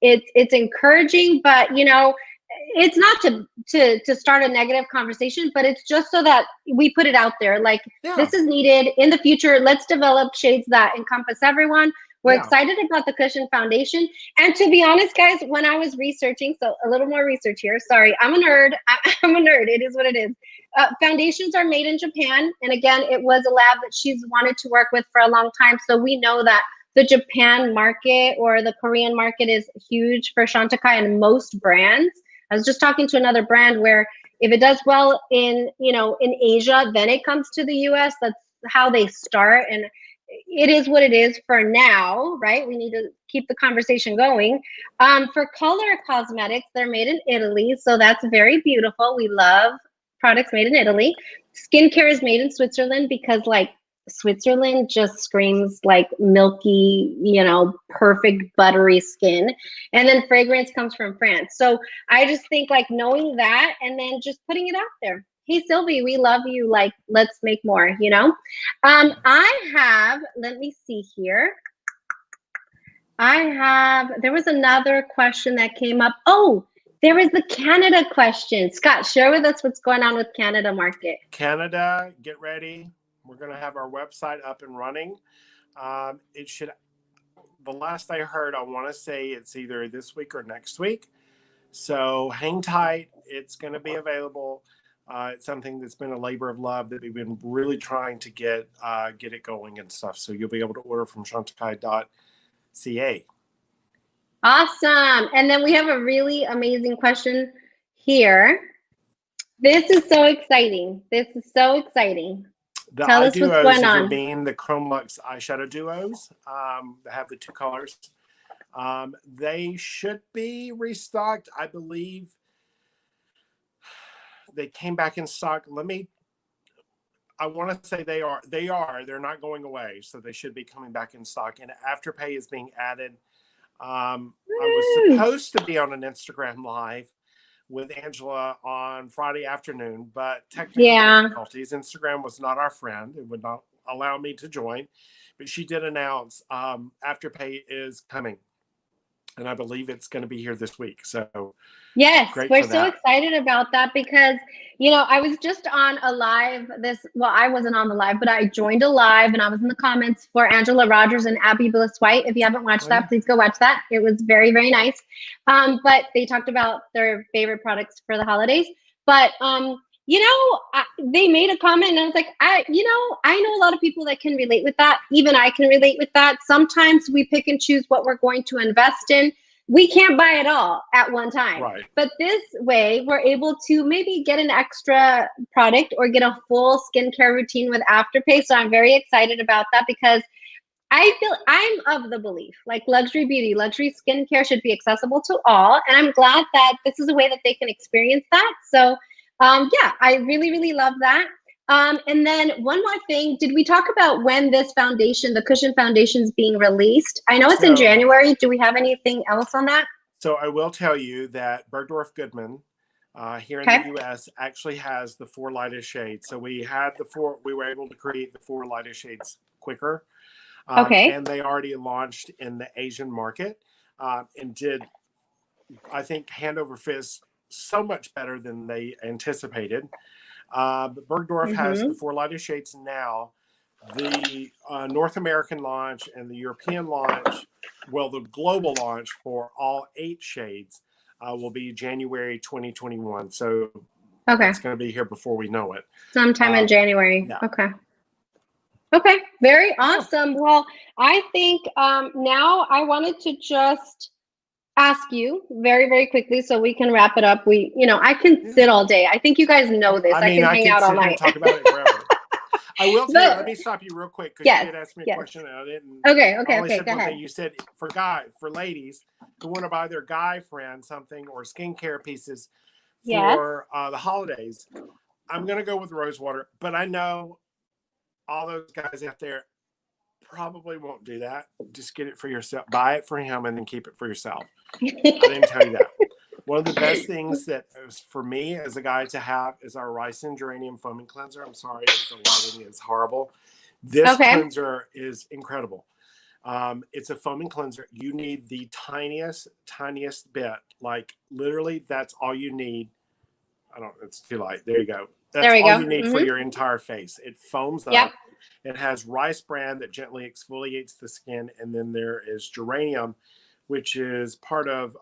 it's encouraging, but, you know, it's not to start a negative conversation, but it's just so that we put it out there. Like, this is needed in the future. Let's develop shades that encompass everyone. We're excited about the Cushion Foundation. And to be honest, guys, when I was researching, so a little more research here. Sorry, I'm a nerd. I'm a nerd. It is what it is. Foundations are made in Japan. And again, it was a lab that she's wanted to work with for a long time. So we know that the Japan market or the Korean market is huge for Chantecaille and most brands. I was just talking to another brand where if it does well in, you know, in Asia, then it comes to the US. That's how they start. And it is what it is for now, right? We need to keep the conversation going. For color cosmetics, they're made in Italy, so that's very beautiful. We love products made in Italy. Skincare is made in Switzerland because, like, Switzerland just screams like milky, you know, perfect buttery skin. And then fragrance comes from France. So I just think, like, knowing that and then just putting it out there. Hey, Sylvie, we love you. Like, let's make more, you know? I have, let me see here. There was another question that came up. Oh, there was the Canada question. Scott, share with us what's going on with Canada market. Canada, get ready. We're going to have our website up and running. It should, the last I heard, I want to say it's either this week or next week. So hang tight. It's going to be available. It's something that's been a labor of love that we've been really trying to get it going and stuff. So you'll be able to order from chantecaille.ca. Awesome. And then we have a really amazing question here. This is so exciting. This is so exciting. Tell us what's going on. Being the Chrome Luxe eyeshadow duos that have the two colors. They should be restocked, I believe. They came back in stock. I want to say they are. They're not going away. So they should be coming back in stock. And Afterpay is being added. I was supposed to be on an Instagram live with Angela on Friday afternoon, but technical difficulties. Instagram was not our friend. It would not allow me to join. But she did announce Afterpay is coming. And I believe it's going to be here this week. So yes, we're so excited about that because, you know, I was just on a live well, I wasn't on the live, but I joined a live and I was in the comments for Angela Rogers and Abby Bliss-White. If you haven't watched that, please go watch that. It was very, very nice. But they talked about their favorite products for the holidays. But, you know, they made a comment and I was like, I know a lot of people that can relate with that. Even I can relate with that. Sometimes we pick and choose what we're going to invest in. We can't buy it all at one time. Right. But this way, we're able to maybe get an extra product or get a full skincare routine with Afterpay. So I'm very excited about that because I feel I'm of the belief, like luxury beauty, luxury skincare should be accessible to all. And I'm glad that this is a way that they can experience that. So yeah, I really, really love that. And then one more thing, did we talk about when this foundation, the Cushion Foundation, is being released? I know it's in January. Do we have anything else on that? So I will tell you that Bergdorf Goodman here in the US actually has the 4 lightest shades. So we were able to create the 4 lightest shades quicker. And they already launched in the Asian market and did, I think, hand over fist so much better than they anticipated. But Bergdorf has the 4 lightest shades now. The North American launch and the European launch, well, the global launch for all 8 shades will be January 2021. So it's going to be here before we know it. Sometime in January. Yeah. Okay. Very awesome. Well, I think now I wanted to just ask you very, very quickly so we can wrap it up. I can sit all day. I think you guys know this. I can hang out all night. Talk about it forever. I will tell you, let me stop you real quick because you did ask me a question and I didn't. Okay, I only said go one ahead. thing. You said for ladies who want to buy their guy friend something or skincare pieces for the holidays, I'm going to go with rose water. But I know all those guys out there probably won't do that. Just get it for yourself. Buy it for him and then keep it for yourself. I didn't tell you that. One of the best things that is for me as a guy to have is our rice and geranium foaming cleanser. I'm sorry if the lighting is horrible. This cleanser is incredible. It's a foaming cleanser. You need the tiniest bit. Like literally, that's all you need. It's too light. There you go. That's all you need for your entire face. It foams up. It has rice bran that gently exfoliates the skin. And then there is geranium, which is part of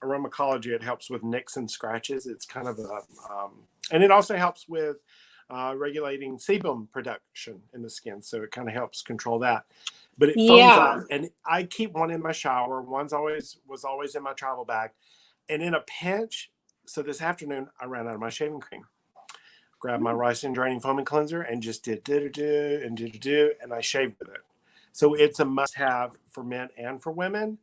aromatology. It helps with nicks and scratches. It's kind of a, and it also helps with regulating sebum production in the skin. So it kind of helps control that. But it foams up. And I keep one in my shower. One's was always in my travel bag. And in a pinch, so this afternoon, I ran out of my shaving cream. Grabbed my rice and geranium foaming cleanser and just did and I shaved with it. So it's a must-have for men and for women.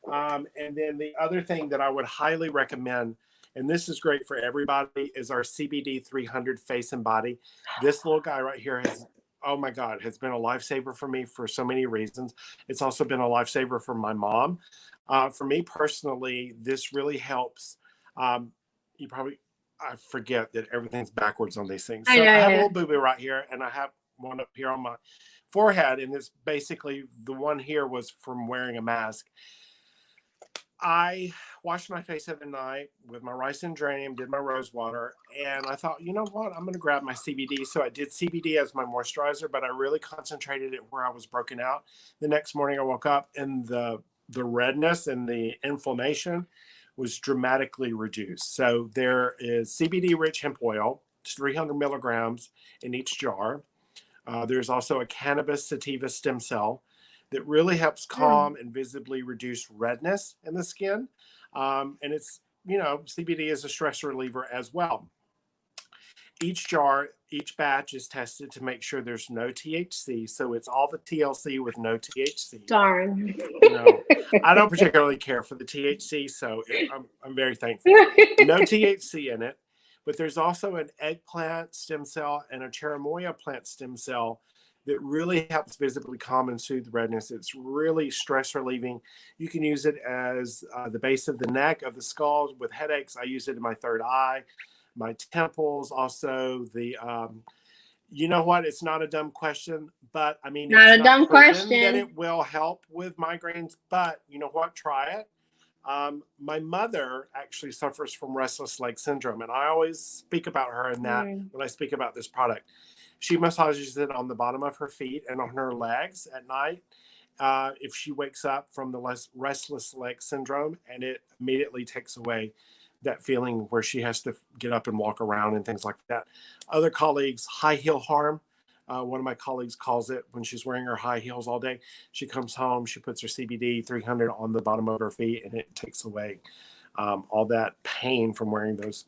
And then the other thing that I would highly recommend, and this is great for everybody, is our CBD 300 face and body. This little guy right here has, oh my God, has been a lifesaver for me for so many reasons. It's also been a lifesaver for my mom. For me personally, this really helps. I forget that everything's backwards on these things. So I have a little boo-boo right here, and I have one up here on my forehead, and it's basically the one here was from wearing a mask. I washed my face every night with my rice and geranium, did my rose water, and I thought, you know what, I'm going to grab my CBD. So I did CBD as my moisturizer, but I really concentrated it where I was broken out. The next morning I woke up and the redness and the inflammation was dramatically reduced. So there is CBD rich hemp oil. It's 300 milligrams in each jar. There's also a cannabis sativa stem cell that really helps calm and visibly reduce redness in the skin. And it's, CBD is a stress reliever as well. Each batch is tested to make sure there's no THC. So it's all the TLC with no THC. Darn. I don't particularly care for the THC, so I'm very thankful. No THC in it, but there's also an eggplant stem cell and a cherimoya plant stem cell that really helps visibly calm and soothe redness. It's really stress relieving. You can use it as the base of the neck, of the skull with headaches. I use it in my third eye, my temples, also the, you know what? It's not a dumb question, but I mean, not it's a dumb question. That it will help with migraines, but you know what? Try it. My mother actually suffers from restless leg syndrome, and I always speak about her in that when I speak about this product. She massages it on the bottom of her feet and on her legs at night if she wakes up from the restless leg syndrome, and it immediately takes away that feeling where she has to get up and walk around and things like that. Other colleagues, high heel harm. One of my colleagues calls it when she's wearing her high heels all day. She comes home, she puts her CBD 300 on the bottom of her feet, and it takes away all that pain from wearing those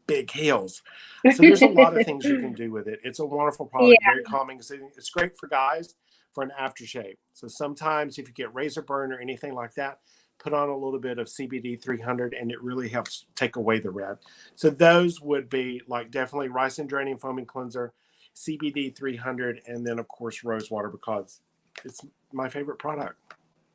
big heels. So there's a lot of things you can do with it. It's a wonderful product, very calming. It's great for guys for an aftershave. So sometimes if you get razor burn or anything like that, put on a little bit of CBD 300 and it really helps take away the red. So those would be like definitely rice and geranium foaming cleanser, CBD 300, and then of course rose water because it's my favorite product.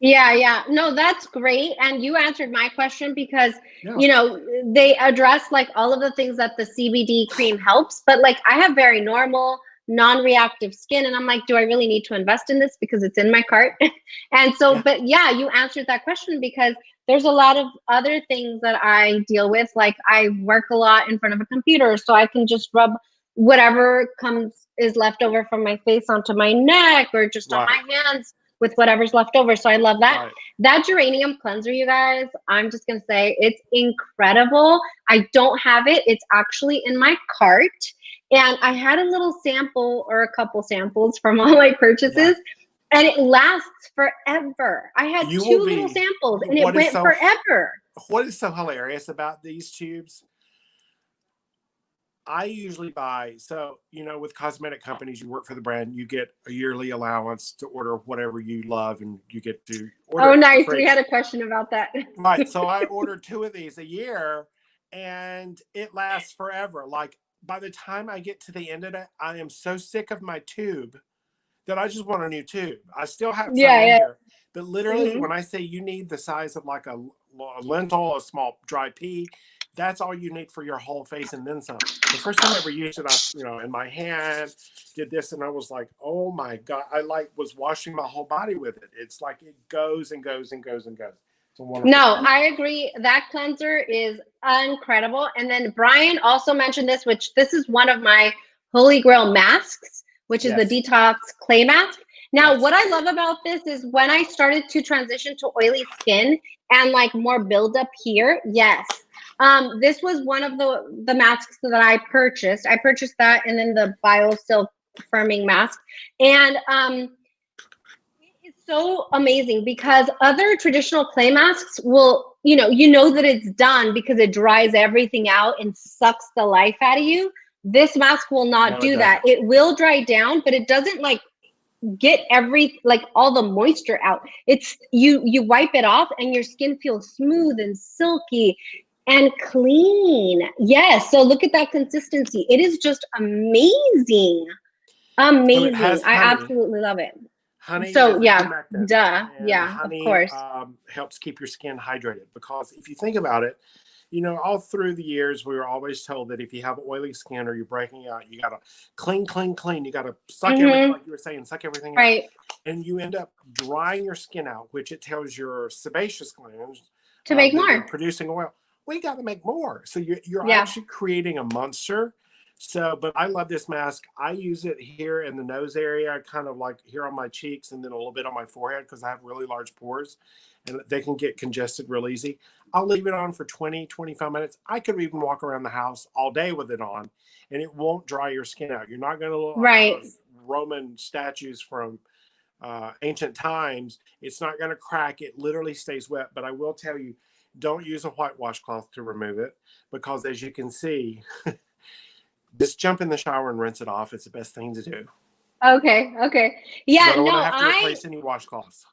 Yeah. No, that's great. And you answered my question because, they address like all of the things that the CBD cream helps, but like I have very normal, non-reactive skin. And I'm like, do I really need to invest in this because it's in my cart? And so, but yeah, you answered that question because there's a lot of other things that I deal with. Like I work a lot in front of a computer, so I can just rub whatever is left over from my face onto my neck or just on my hands with whatever's left over. So I love that. Right. That geranium cleanser, you guys, I'm just going to say it's incredible. I don't have it. It's actually in my cart. And I had a little sample or a couple samples from all my purchases and it lasts forever. I had two little samples and it went forever. What is so hilarious about these tubes? I usually buy, so, you know, with cosmetic companies, you work for the brand, you get a yearly allowance to order whatever you love, and you get to order Oh, it for nice. free. We had a question about that. Right. So I ordered 2 of these a year, and it lasts forever. Like, by the time I get to the end of it, I am so sick of my tube that I just want a new tube. I still have some Yeah, in yeah. here, but literally, Mhm. when I say you need the size of like a lentil, a small dry pea, that's all you need for your whole face and then some. The first time I ever used it, I, you know, in my hand, did this, and I was like, oh my God. I like was washing my whole body with it. It's like it goes and goes and goes and goes. It's a wonderful No, product. I agree. That cleanser is incredible. And then Brian also mentioned this, which this is one of my holy grail masks, which is the Yes. Detox clay mask. Now, Yes. what I love about this is when I started to transition to oily skin and like more buildup here, yes. This was one of the masks that I purchased. I purchased that and then the Bio Silk firming mask. And it's so amazing because other traditional clay masks will, you know that it's done because it dries everything out and sucks the life out of you. This mask will not No, it do that. doesn't. It will dry down, but it doesn't like get like all the moisture out. It's you wipe it off and your skin feels smooth and silky and clean. Yes, so look at that consistency. It is just amazing. So it Amazing. has I honey. absolutely love it. Honey So is a yeah, humectant, duh. and Yeah, of honey course. helps keep your skin hydrated. Because if you think about it, you know, all through the years, we were always told that if you have oily skin or you're breaking out, you got to clean, clean, clean. You got to suck everything, Mm-hmm. like you were saying, suck everything out. Right. And you end up drying your skin out, which it tells your sebaceous glands To make that they're more. producing oil. We got to make more. So you're Yeah. actually creating a monster. So, but I love this mask. I use it here in the nose area, kind of like here on my cheeks, and then a little bit on my forehead because I have really large pores and they can get congested real easy. I'll leave it on for 20, 25 minutes. I could even walk around the house all day with it on, and it won't dry your skin out. You're not going to look like Right. those Roman statues from ancient times. It's not going to crack. It literally stays wet. But I will tell you, don't use a white washcloth to remove it because, as you can see, just jump in the shower and rinse it off. It's the best thing to do. Okay. Okay. Because Yeah. I don't want to No, have to replace any washcloths.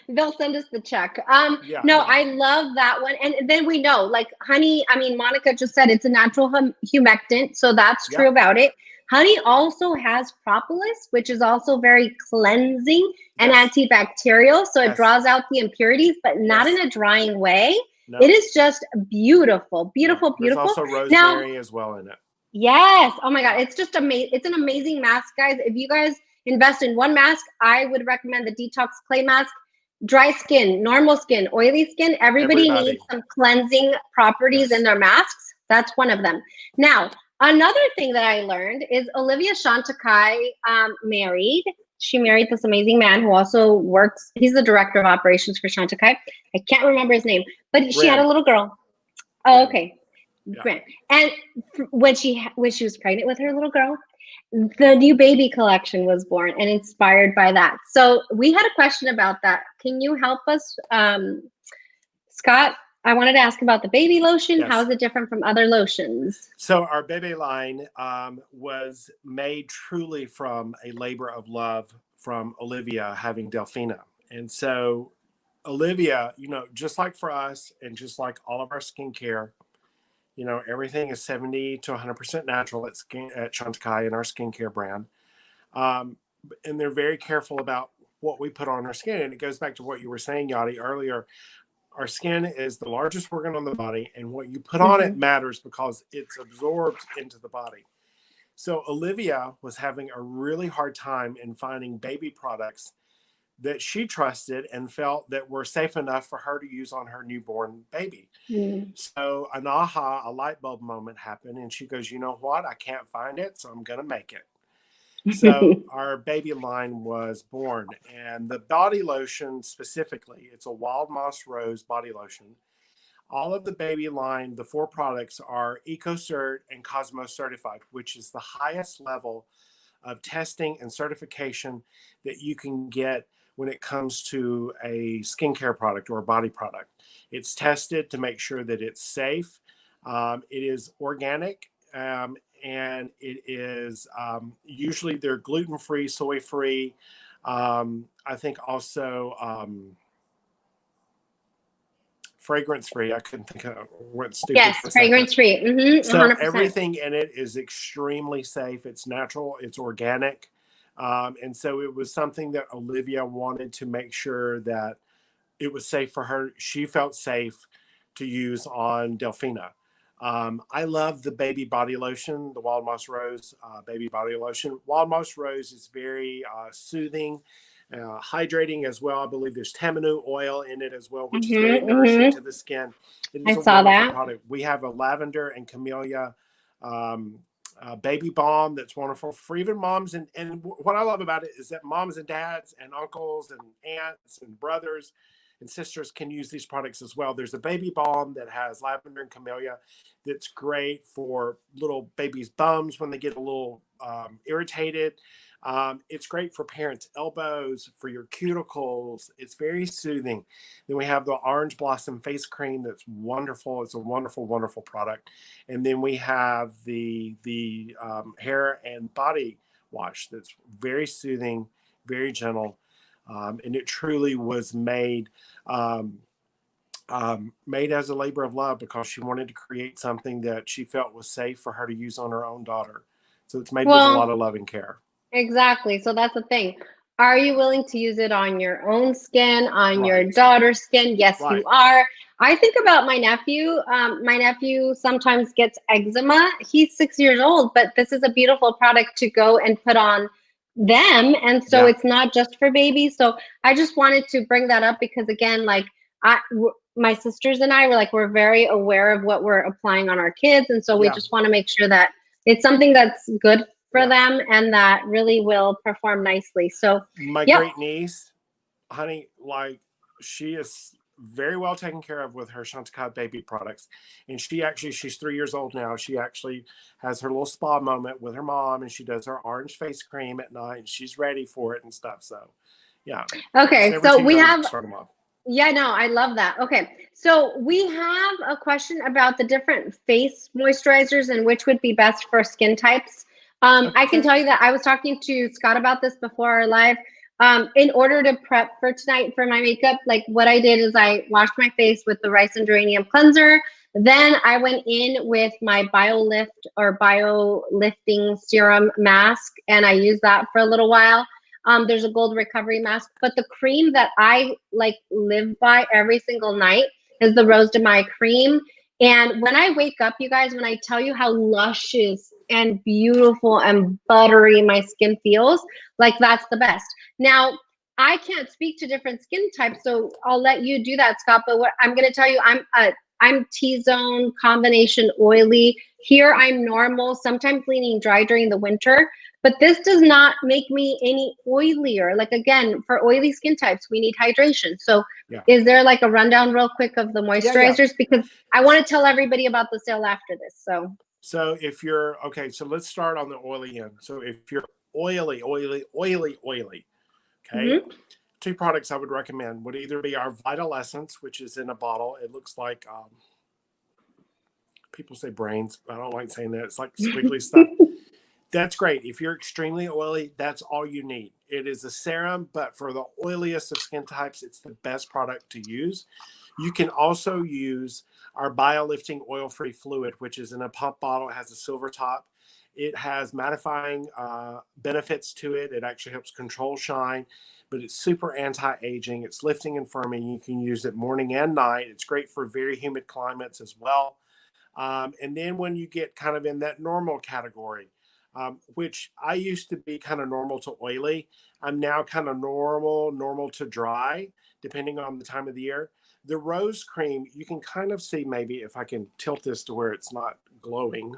they'll send us the check. Yeah. No, I love that one. And then we know, like honey, I mean, Monica just said it's a natural humectant, so that's true Yep. about it. Honey also has propolis, which is also very cleansing and Yes. antibacterial. So it Yes. draws out the impurities, but not in Yes. a drying way. No. It is just beautiful, Right. beautiful, There's beautiful. also Now, rosemary as well in it. yes. Oh my God. Yeah. It's just amazing. It's an amazing mask, guys. If you guys invest in one mask, I would recommend the Detox Clay Mask. Dry skin, normal skin, oily skin. Everybody needs some cleansing properties in their masks. That's one of them. Now, another thing that I learned is Olivia Chantecaille married. She married this amazing man who also works. He's the director of operations for Chantecaille. I can't remember his name, but she had a little girl. Oh, okay. Yeah. And when she was pregnant with her little girl, the new baby collection was born and inspired by that. So we had a question about that. Can you help us, Scott? I wanted to ask about the baby lotion. Yes. How is it different from other lotions? So our baby line was made truly from a labor of love from Olivia having Delphina. And so Olivia, you know, just like for us and just like all of our skincare, you know, everything is 70 to 100% natural at Chantecaille in our skincare brand. And they're very careful about what we put on our skin. And it goes back to what you were saying, Yadi, earlier. Our skin is the largest organ on the body, and what you put on it matters because it's absorbed into the body. So Olivia was having a really hard time in finding baby products that she trusted and felt that were safe enough for her to use on her newborn baby. So a light bulb moment happened, and she goes, you know what? I can't find it, so I'm going to make it. So our baby line was born, and the body lotion specifically, it's a wild moss rose body lotion. All of the baby line, the 4 products are EcoCert and Cosmos certified, which is the highest level of testing and certification that you can get when it comes to a skincare product or a body product. It's tested to make sure that it's safe. It is organic. and it is usually they're gluten-free, soy-free. I think also fragrance-free. I couldn't think of what's stupid Yes, for a second. fragrance-free. 100%. Everything in it is extremely safe. It's natural. It's organic. And so it was something that Olivia wanted to make sure that it was safe for her. She felt safe to use on Delphina. I love the baby body lotion, the Wild Moss Rose baby body lotion. Wild Moss Rose is very soothing, hydrating as well. I believe there's tamanu oil in it as well, which is very nourishing to the skin. It is I saw that product. We have a lavender and camellia baby balm that's wonderful for even moms. And what I love about it is that moms and dads and uncles and aunts and brothers and sisters can use these products as well. There's a baby balm that has lavender and camellia that's great for little babies' bums when they get a little irritated. It's great for parents' elbows, for your cuticles. It's very soothing. Then we have the Orange Blossom Face Cream that's wonderful. It's a wonderful, wonderful product. And then we have the hair and body wash that's very soothing, very gentle. And it truly was made as a labor of love because she wanted to create something that she felt was safe for her to use on her own daughter. So it's made with a lot of love and care. Exactly. So that's the thing. Are you willing to use it on your own skin, on your daughter's skin? Yes, you are. I think about my nephew. My nephew sometimes gets eczema. He's 6 years old, but this is a beautiful product to go and put on them. And so it's not just for babies. So I just wanted to bring that up because again, like my sisters and I were like, we're very aware of what we're applying on our kids. And so we just want to make sure that it's something that's good for them and that really will perform nicely. So my great niece, honey, like she is very well taken care of with her Chantecaille baby products. And she's 3 years old now. She actually has her little spa moment with her mom and she does her orange face cream at night and she's ready for it and stuff. So yeah. Okay. So we have, yeah, no, I love that. Okay. So we have a question about the different face moisturizers and which would be best for skin types. I can tell you that I was talking to Scott about this before our live. In order to prep for tonight for my makeup, like what I did is I washed my face with the rice and geranium cleanser. Then I went in with my BioLift or BioLifting serum mask, and I used that for a little while. There's a gold recovery mask, but the cream that I like live by every single night is the Rose de Mai cream. And when I wake up, you guys, when I tell you how luscious and beautiful and buttery my skin feels, like that's the best. Now, I can't speak to different skin types, so I'll let you do that, Scott. But what I'm going to tell you, I'm T-zone combination oily. Here I'm normal, sometimes leaning dry during the winter, but this does not make me any oilier. Like again, for oily skin types, we need hydration. So is there like a rundown real quick of the moisturizers? Because I want to tell everybody about the sale after this. So if you're, okay, so let's start on the oily end. So if you're oily, okay, two products I would recommend would either be our Vital Essence, which is in a bottle. It looks like, people say brains. I don't like saying that. It's like squiggly stuff. That's great. If you're extremely oily, that's all you need. It is a serum, but for the oiliest of skin types, it's the best product to use. You can also use our BioLifting oil-free fluid, which is in a pump bottle. It has a silver top. It has mattifying benefits to it. It actually helps control shine, but it's super anti-aging. It's lifting and firming. You can use it morning and night. It's great for very humid climates as well. And then when you get kind of in that normal category, which I used to be kind of normal to oily, I'm now kind of normal to dry, depending on the time of the year. The rose cream, you can kind of see, maybe if I can tilt this to where it's not glowing.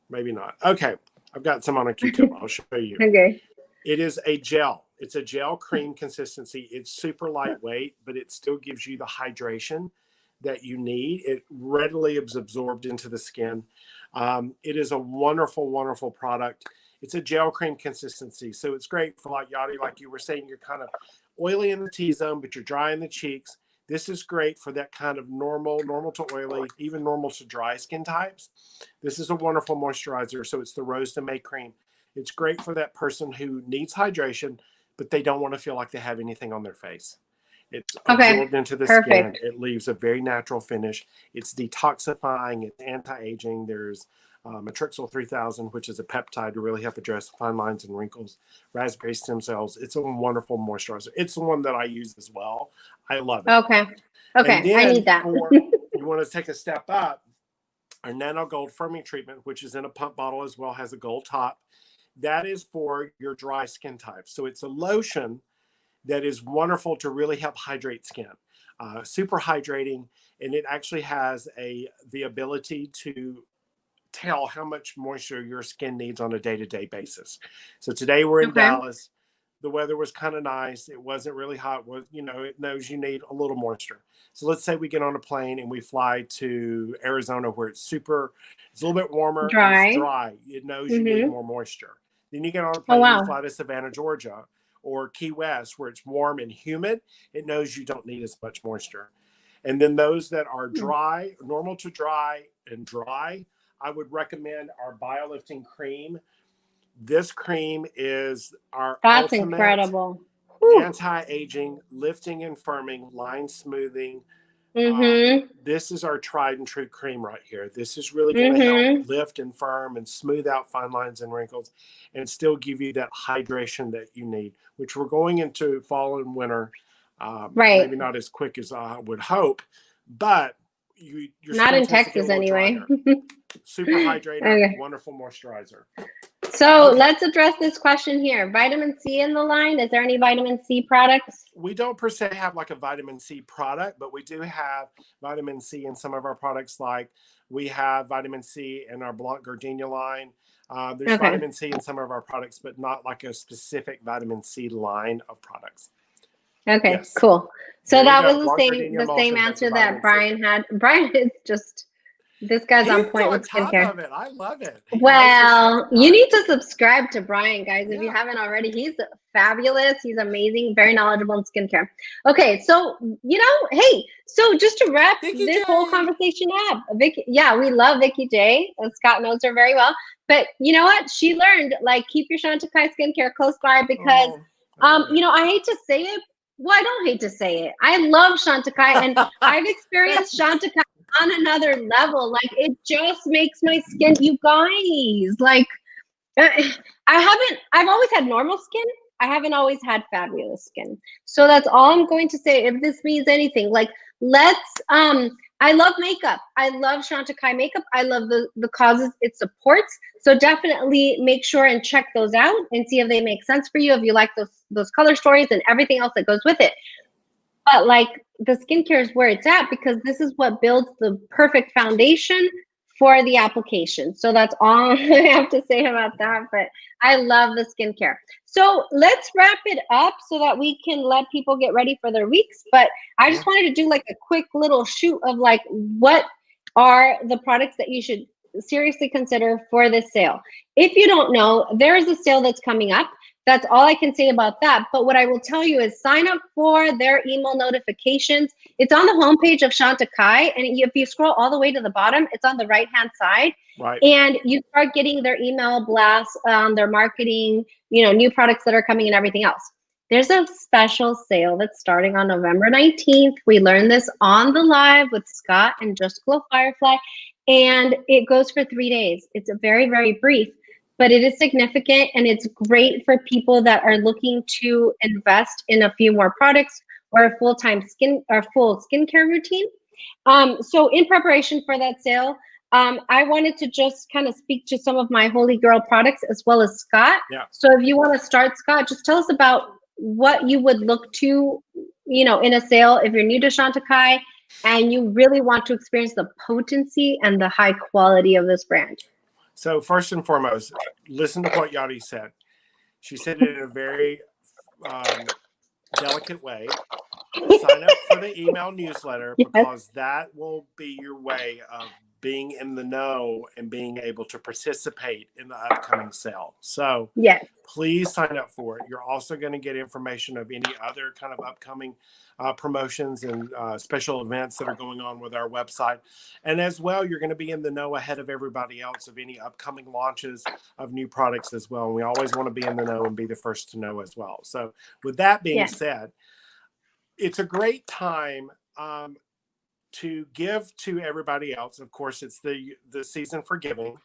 Maybe not. Okay. I've got some on a Q-tip. I'll show you. Okay. It is a gel. It's a gel cream consistency. It's super lightweight, but it still gives you the hydration that you need. It readily is absorbed into the skin. It is a wonderful, wonderful product. It's a gel cream consistency. So it's great for like Yadi, like you were saying, you're kind of oily in the T-zone, but you're dry in the cheeks. This is great for that kind of normal to oily, even normal to dry skin types. This is a wonderful moisturizer. So it's the Rose de May cream. It's great for that person who needs hydration, but they don't want to feel like they have anything on their face. It's absorbed into the skin. It leaves a very natural finish. It's detoxifying. It's anti-aging. There's Matrixyl 3000, which is a peptide to really help address fine lines and wrinkles. Raspberry stem cells. It's a wonderful moisturizer. It's the one that I use as well. I love it. Okay. I need that. You want to take a step up, our Nano Gold Firming Treatment, which is in a pump bottle as well, has a gold top. That is for your dry skin type. So it's a lotion that is wonderful to really help hydrate skin. Super hydrating, and it actually has the ability to tell how much moisture your skin needs on a day-to-day basis. So today we're in Dallas. The weather was kind of nice. It wasn't really hot. It knows you need a little moisture. So let's say we get on a plane and we fly to Arizona where it's a little bit warmer. Dry. It's dry. It knows you need more moisture. Then you get on a plane and you fly to Savannah, Georgia, or Key West, where it's warm and humid. It knows you don't need as much moisture. And then those that are dry, normal to dry and dry, I would recommend our BioLifting cream. This cream is our ultimate incredible anti-aging, lifting and firming, line smoothing. This is our tried and true cream right here. This is really going to help lift and firm and smooth out fine lines and wrinkles and still give you that hydration that you need, which we're going into fall and winter. Maybe not as quick as I would hope, but you're not in Texas anyway. Super hydrating, wonderful moisturizer. So let's address this question here. Vitamin C in the line. Is there any vitamin C products? We don't per se have like a vitamin C product, but we do have vitamin C in some of our products. Like we have vitamin C in our Blanc Gardenia line. There's vitamin C in some of our products, but not like a specific vitamin C line of products. Okay, cool. So that was the same answer that Brian had. Brian is just, this guy's on point with skincare. I love it. Well, you need to subscribe to Brian, guys, if you haven't already. He's fabulous. He's amazing, very knowledgeable in skincare. Okay, so, hey, so just to wrap this whole conversation up, Vicky, we love Vicky J. Scott knows her very well. But you know what? She learned, keep your Chantecaille skincare close by because, I hate to say it. Well, I don't hate to say it. I love Chantecaille, and I've experienced Chantecaille on another level. It just makes my skin, you guys, I've always had normal skin. I haven't always had fabulous skin. So that's all I'm going to say. If this means anything, I love makeup. I love Chantecaille makeup. I love the causes it supports. So definitely make sure and check those out and see if they make sense for you, if you like those color stories and everything else that goes with it. But the skincare is where it's at because this is what builds the perfect foundation for the application. So that's all I have to say about that. But I love the skincare. So let's wrap it up so that we can let people get ready for their weeks. But I just wanted to do a quick little shoot of what are the products that you should seriously consider for this sale. If you don't know, there is a sale that's coming up. That's all I can say about that. But what I will tell you is sign up for their email notifications. It's on the homepage of Chantecaille. And if you scroll all the way to the bottom, it's on the right-hand side. Right. And you start getting their email blasts, their marketing, new products that are coming and everything else. There's a special sale that's starting on November 19th. We learned this on the live with Scott and Just Glow Firefly. And it goes for 3 days. It's a very, very brief. But it is significant and it's great for people that are looking to invest in a few more products or a full skincare routine. So in preparation for that sale, I wanted to just kind of speak to some of my holy girl products as well as Scott. Yeah. So if you want to start, Scott, just tell us about what you would look to, in a sale if you're new to Chantecaille and you really want to experience the potency and the high quality of this brand. So first and foremost, listen to what Yadi said. She said it in a very delicate way. Sign up for the email newsletter because that will be your way of being in the know and being able to participate in the upcoming sale. So yes, please sign up for it. You're also going to get information of any other kind of upcoming promotions and special events that are going on with our website. And as well, you're going to be in the know ahead of everybody else of any upcoming launches of new products as well. And we always want to be in the know and be the first to know as well. So with that being yes. said, it's a great time to give to everybody else. Of course, it's the season for giving,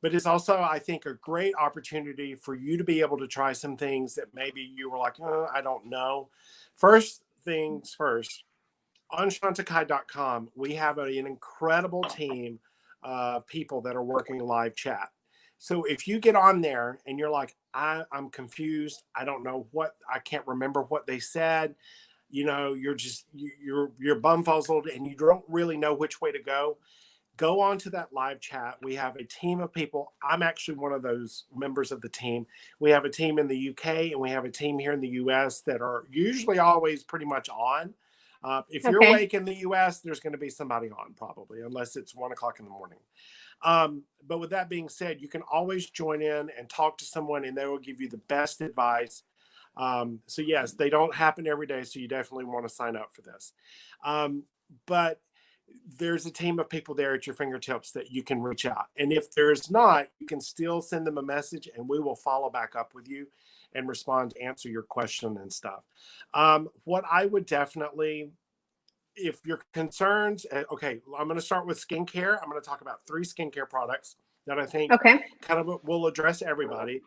but it's also, I think, a great opportunity for you to be able to try some things that maybe you were like, oh, I don't know. First things first, on Chantecaille.com, we have an incredible team of people that are working live chat. So if you get on there and you're like, I'm confused, I don't know I can't remember what they said, you know, you're bumfuzzled and you don't really know which way to go on to that live chat. We have a team of people. I'm actually one of those members of the team. We have a team in the UK and we have a team here in the US that are usually always pretty much on. If you're awake in the US, there's going to be somebody on probably, unless it's 1 o'clock in the morning. But with that being said, you can always join in and talk to someone and they will give you the best advice. So yes, they don't happen every day. So you definitely want to sign up for this. But there's a team of people there at your fingertips that you can reach out. And if there's not, you can still send them a message and we will follow back up with you and respond to answer your question and stuff. What I would definitely, if you're concerned, okay, I'm going to start with skincare. I'm going to talk about 3 skincare products that I think kind of will address everybody.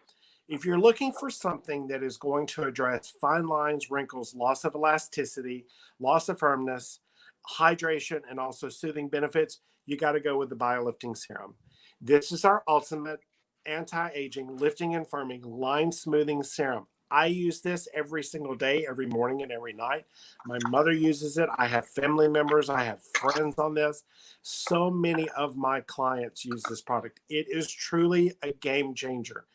If you're looking for something that is going to address fine lines, wrinkles, loss of elasticity, loss of firmness, hydration, and also soothing benefits, you got to go with the BioLifting Serum. This is our ultimate anti-aging, lifting and firming, line smoothing serum. I use this every single day, every morning and every night. My mother uses it. I have family members. I have friends on this. So many of my clients use this product. It is truly a game changer.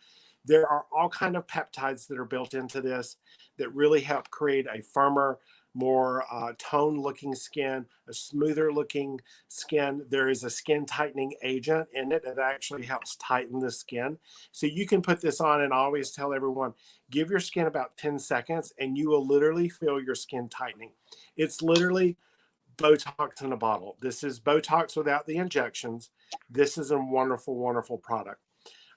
There are all kinds of peptides that are built into this that really help create a firmer, more toned looking skin, a smoother looking skin. There is a skin tightening agent in it that actually helps tighten the skin. So you can put this on, and I always tell everyone, give your skin about 10 seconds and you will literally feel your skin tightening. It's literally Botox in a bottle. This is Botox without the injections. This is a wonderful, wonderful product.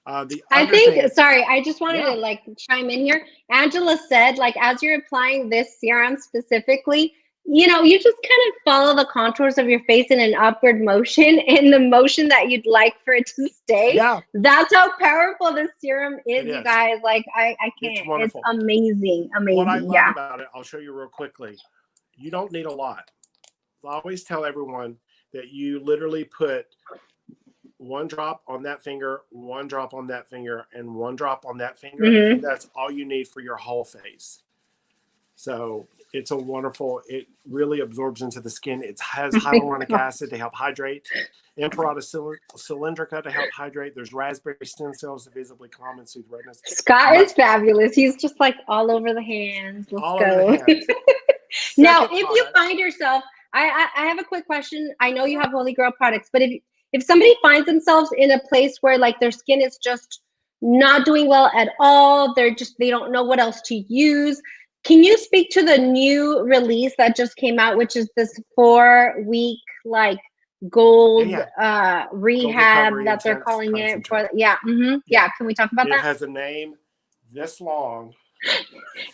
Sorry, I just wanted to like chime in here. Angela said, like, as you're applying this serum specifically, you know, you just kind of follow the contours of your face in an upward motion, in the motion that you'd like for it to stay. Yeah. That's how powerful this serum is, you guys. Like, I can't. It's wonderful. It's amazing. Amazing. What I love about it, I'll show you real quickly. You don't need a lot. I always tell everyone that you literally put 1 drop on that finger, 1 drop on that finger, and 1 drop on that finger. And that's all you need for your whole face. So it's a wonderful, it really absorbs into the skin. It has hyaluronic acid to help hydrate, Imperator cylindrica to help hydrate. There's raspberry stem cells to visibly calm and soothe redness. Scott is fabulous. He's just like all over the hands. Let's go. Over the hands. Now, if you find yourself, I have a quick question. I know you have Holy Grail products, but if somebody finds themselves in a place where like their skin is just not doing well at all, they don't know what else to use, can you speak to the new release that just came out, which is this 4-week like gold rehab gold that they're calling it for? Yeah. Can we talk about that? It has a name this long.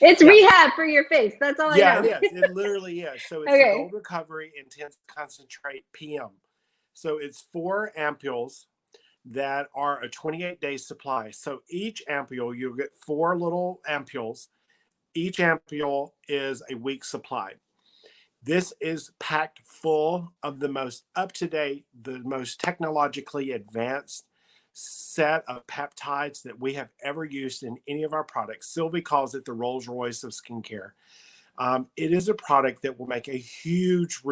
It's rehab for your face. That's all I know. Yeah, it is. It literally is. So it's the Gold Recovery Intense Concentrate PM. So it's 4 ampules that are a 28-day supply. So each ampule, you'll get 4 little ampules. Each ampule is a week supply. This is packed full of the most up-to-date, the most technologically advanced set of peptides that we have ever used in any of our products. Sylvie calls it the Rolls Royce of skincare. It is a product that will make a huge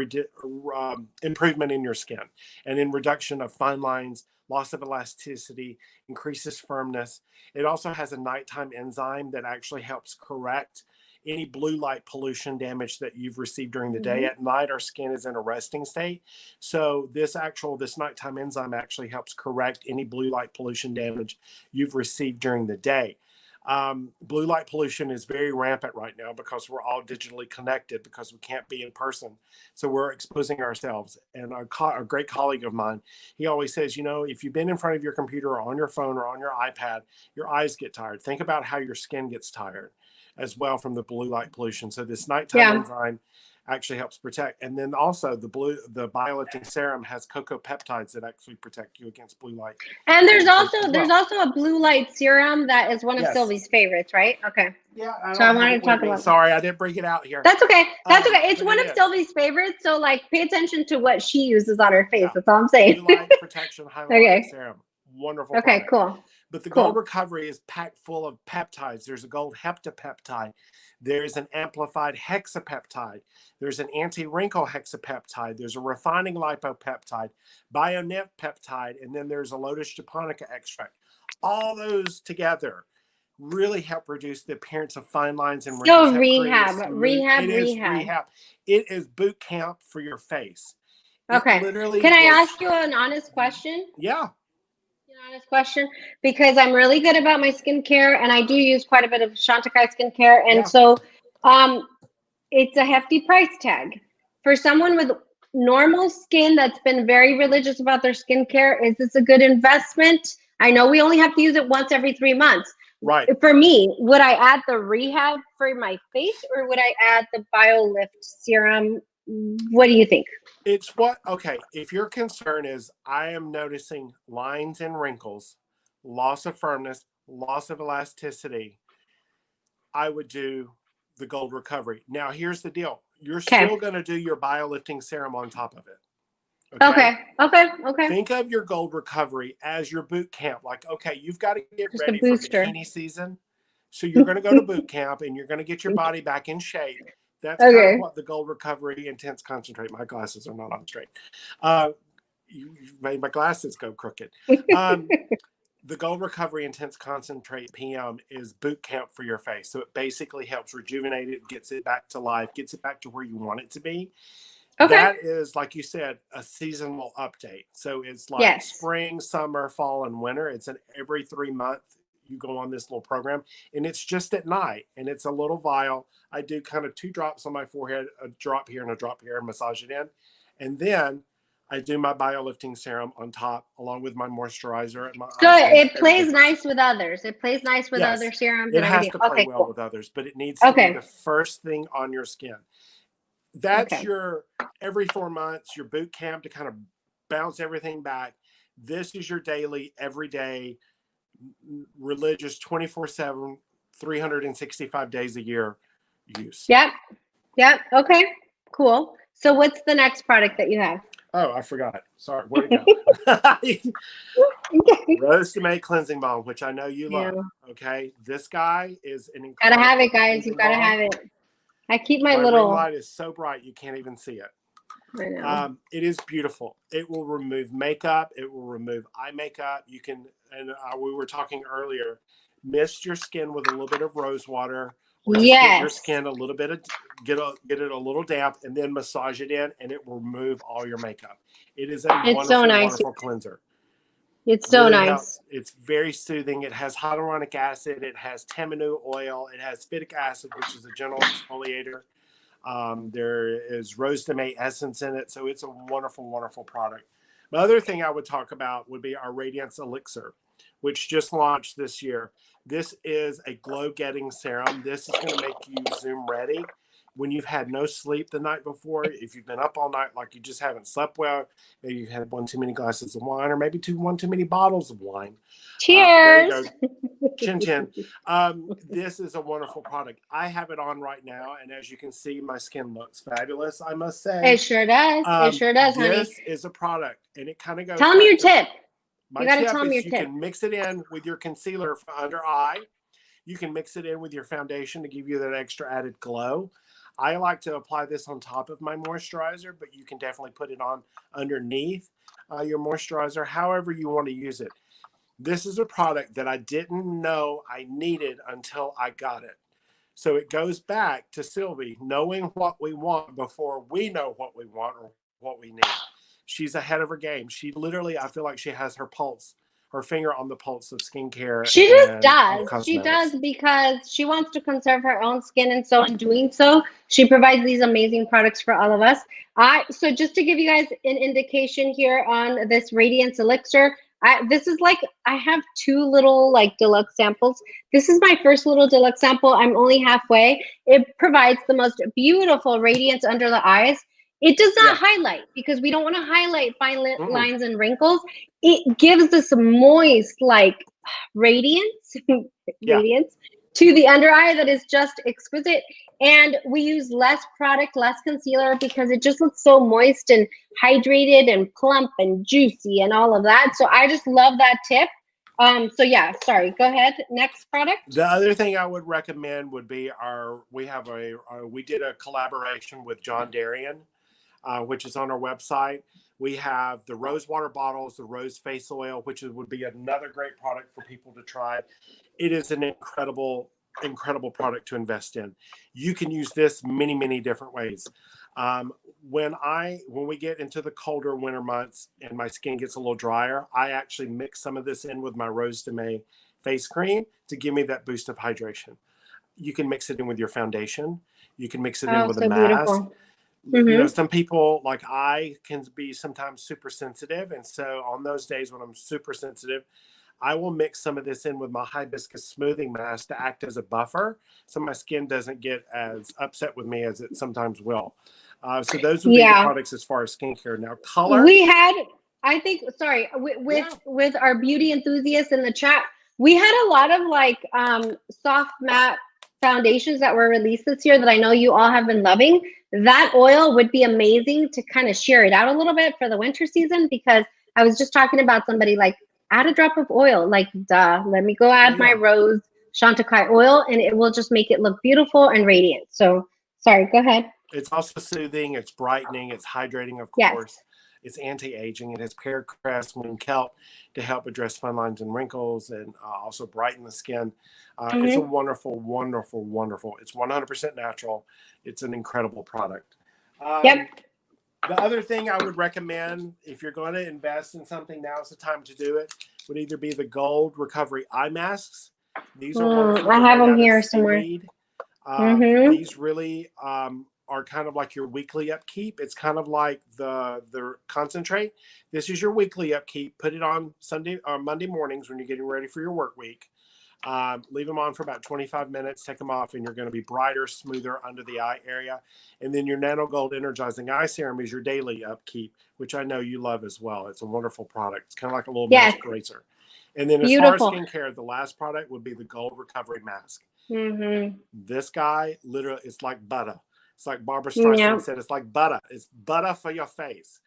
improvement in your skin and in reduction of fine lines, loss of elasticity, increases firmness. It also has a nighttime enzyme that actually helps correct any blue light pollution damage that you've received during the day. At night, our skin is in a resting state. So this nighttime enzyme actually helps correct any blue light pollution damage you've received during the day. Blue light pollution is very rampant right now because we're all digitally connected because we can't be in person. So we're exposing ourselves. And a great colleague of mine, he always says, you know, if you've been in front of your computer or on your phone or on your iPad, your eyes get tired. Think about how your skin gets tired as well from the blue light pollution. So this nighttime enzyme actually helps protect. And then also the biolifting serum has cocoa peptides that actually protect you against blue light. And there's also a blue light serum that is one of Sylvie's favorites, right? Okay. Yeah. So I wanted to talk about. Sorry, I didn't bring it out here. That's okay. That's okay. It's one of Sylvie's favorites. So like, pay attention to what she uses on her face. That's all I'm saying. Blue light protection hyaluronic serum. Wonderful. Okay. Product. Cool. But the Gold Recovery is packed full of peptides. There's a gold heptapeptide. There's an amplified hexapeptide. There's an anti-wrinkle hexapeptide. There's a refining lipopeptide, bionep peptide, and then there's a lotus japonica extract. All those together really help reduce the appearance of fine lines and wrinkles. So rehab. It is boot camp for your face. Okay. Can I ask you an honest question? Yeah. Honest question, because I'm really good about my skincare and I do use quite a bit of Chantecaille skincare, and so it's a hefty price tag for someone with normal skin that's been very religious about their skincare. Is this a good investment? I know we only have to use it once every 3 months. Right. For me, would I add the rehab for my face or would I add the BioLift serum? What do you think? If your concern is I am noticing lines and wrinkles, loss of firmness, loss of elasticity, I would do the Gold Recovery. Now, here's the deal. You're still going to do your biolifting serum on top of it. Okay. Think of your Gold Recovery as your boot camp. Like, okay, you've got to get ready for bikini season. So you're going to go to boot camp and you're going to get your body back in shape. That's kind of what the Gold Recovery Intense Concentrate. My glasses are not on straight. You made my glasses go crooked. The Gold Recovery Intense Concentrate PM is boot camp for your face. So it basically helps rejuvenate it, gets it back to life, gets it back to where you want it to be. That is, like you said, a seasonal update. So it's like spring, summer, fall, and winter. It's an every 3 month. You go on this little program, and it's just at night, and it's a little vial. I do kind of 2 drops on my forehead, a drop here and a drop here, and massage it in. And then I do my biolifting serum on top, along with my moisturizer. So it plays nice with others. It plays nice with other serums. It has to play well with others, but it needs to be the first thing on your skin. That's your every 4 months, your boot camp to kind of bounce everything back. This is your daily, everyday, religious 24/7, 365 days a year use. Yep. Okay, cool. So what's the next product that you have? Oh, I forgot. Sorry, where'd it go? Rose to May cleansing balm, which I know you love. Okay, this guy is an incredible. Gotta have it, guys. You gotta have it. I keep my little ring light is so bright you can't even see it. I know. It is beautiful. It will remove makeup. It will remove eye makeup. You can, and we were talking earlier, mist your skin with a little bit of rose water. Or just get your skin a little bit of, get it a little damp, and then massage it in, and it will remove all your makeup. It is a wonderful cleanser. It's so nice. Helps. It's very soothing. It has hyaluronic acid. It has tamanu oil. It has phytic acid, which is a gentle exfoliator. There is rose de May essence in it. So it's a wonderful, wonderful product. The other thing I would talk about would be our Radiance Elixir, which just launched this year. This is a glow-getting serum. This is going to make you Zoom ready. When you've had no sleep the night before, if you've been up all night like you just haven't slept well, maybe you've had one too many glasses of wine, or maybe one too many bottles of wine. Cheers. There you go. Chin chin. This is a wonderful product. I have it on right now, and as you can see, my skin looks fabulous, I must say. It sure does. It sure does, honey. This is a product, and it kind of goes. Tell them your tip. My tip is you can mix it in with your concealer for under eye. You can mix it in with your foundation to give you that extra added glow. I like to apply this on top of my moisturizer, but you can definitely put it on underneath your moisturizer, however you want to use it. This is a product that I didn't know I needed until I got it. So it goes back to Sylvie knowing what we want before we know what we want or what we need. She's ahead of her game. She literally, I feel like she has her pulse, her finger on the pulse of skincare. She just and does. She does because she wants to conserve her own skin, and so in doing so, she provides these amazing products for all of us. So just to give you guys an indication here on this Radiance Elixir, this is like, I have 2 little like deluxe samples. This is my first little deluxe sample. I'm only halfway. It provides the most beautiful radiance under the eyes. It does not highlight because we don't want to highlight fine lines and wrinkles. It gives this moist like radiance, radiance to the under eye that is just exquisite. And we use less product, less concealer because it just looks so moist and hydrated and plump and juicy and all of that. So I just love that tip. So yeah, sorry, go ahead. Next product. The other thing I would recommend would be we did a collaboration with John Darien, which is on our website. We have the rose water bottles, the rose face oil, which would be another great product for people to try. It is an incredible product to invest in. You can use this many different ways. When we get into the colder winter months and my skin gets a little drier, I actually mix some of this in with my Rose de May face cream to give me that boost of hydration. You can mix it in with your foundation. You can mix it in with a mask. Beautiful. You know, some people like I can be sometimes super sensitive. And so on those days when I'm super sensitive, I will mix some of this in with my hibiscus smoothing mask to act as a buffer so my skin doesn't get as upset with me as it sometimes will. So those would be the products as far as skincare. Now, color. We had, I think, sorry, with our beauty enthusiasts in the chat, we had a lot of like soft matte foundations that were released this year that I know you all have been loving. That oil would be amazing to kind of sheer it out a little bit for the winter season, because I was just talking about somebody like, add a drop of oil, like duh, let me go add my rose Chantecaille oil and it will just make it look beautiful and radiant. So sorry, go ahead. It's also soothing, it's brightening, it's hydrating, of course. It's anti-aging. It has pear, cress, and kelp to help address fine lines and wrinkles and also brighten the skin. It's a wonderful. It's 100% natural. It's an incredible product. The other thing I would recommend, if you're going to invest in something, now is the time to do it, would either be the Gold Recovery Eye Masks. These are wonderful. I have them here somewhere. These really are kind of like your weekly upkeep. It's kind of like the concentrate. This is your weekly upkeep. Put it on Sunday or Monday mornings when you're getting ready for your work week. Leave them on for about 25 minutes, take them off, and you're going to be brighter, smoother under the eye area. And then your Nano Gold Energizing Eye Serum is your daily upkeep, which I know you love as well. It's a wonderful product. It's kind of like a little magic eraser. And then as far as skincare, the last product would be the Gold Recovery Mask. This guy, literally, it's like butter. It's like Barbara Streisand said, it's like butter. It's butter for your face.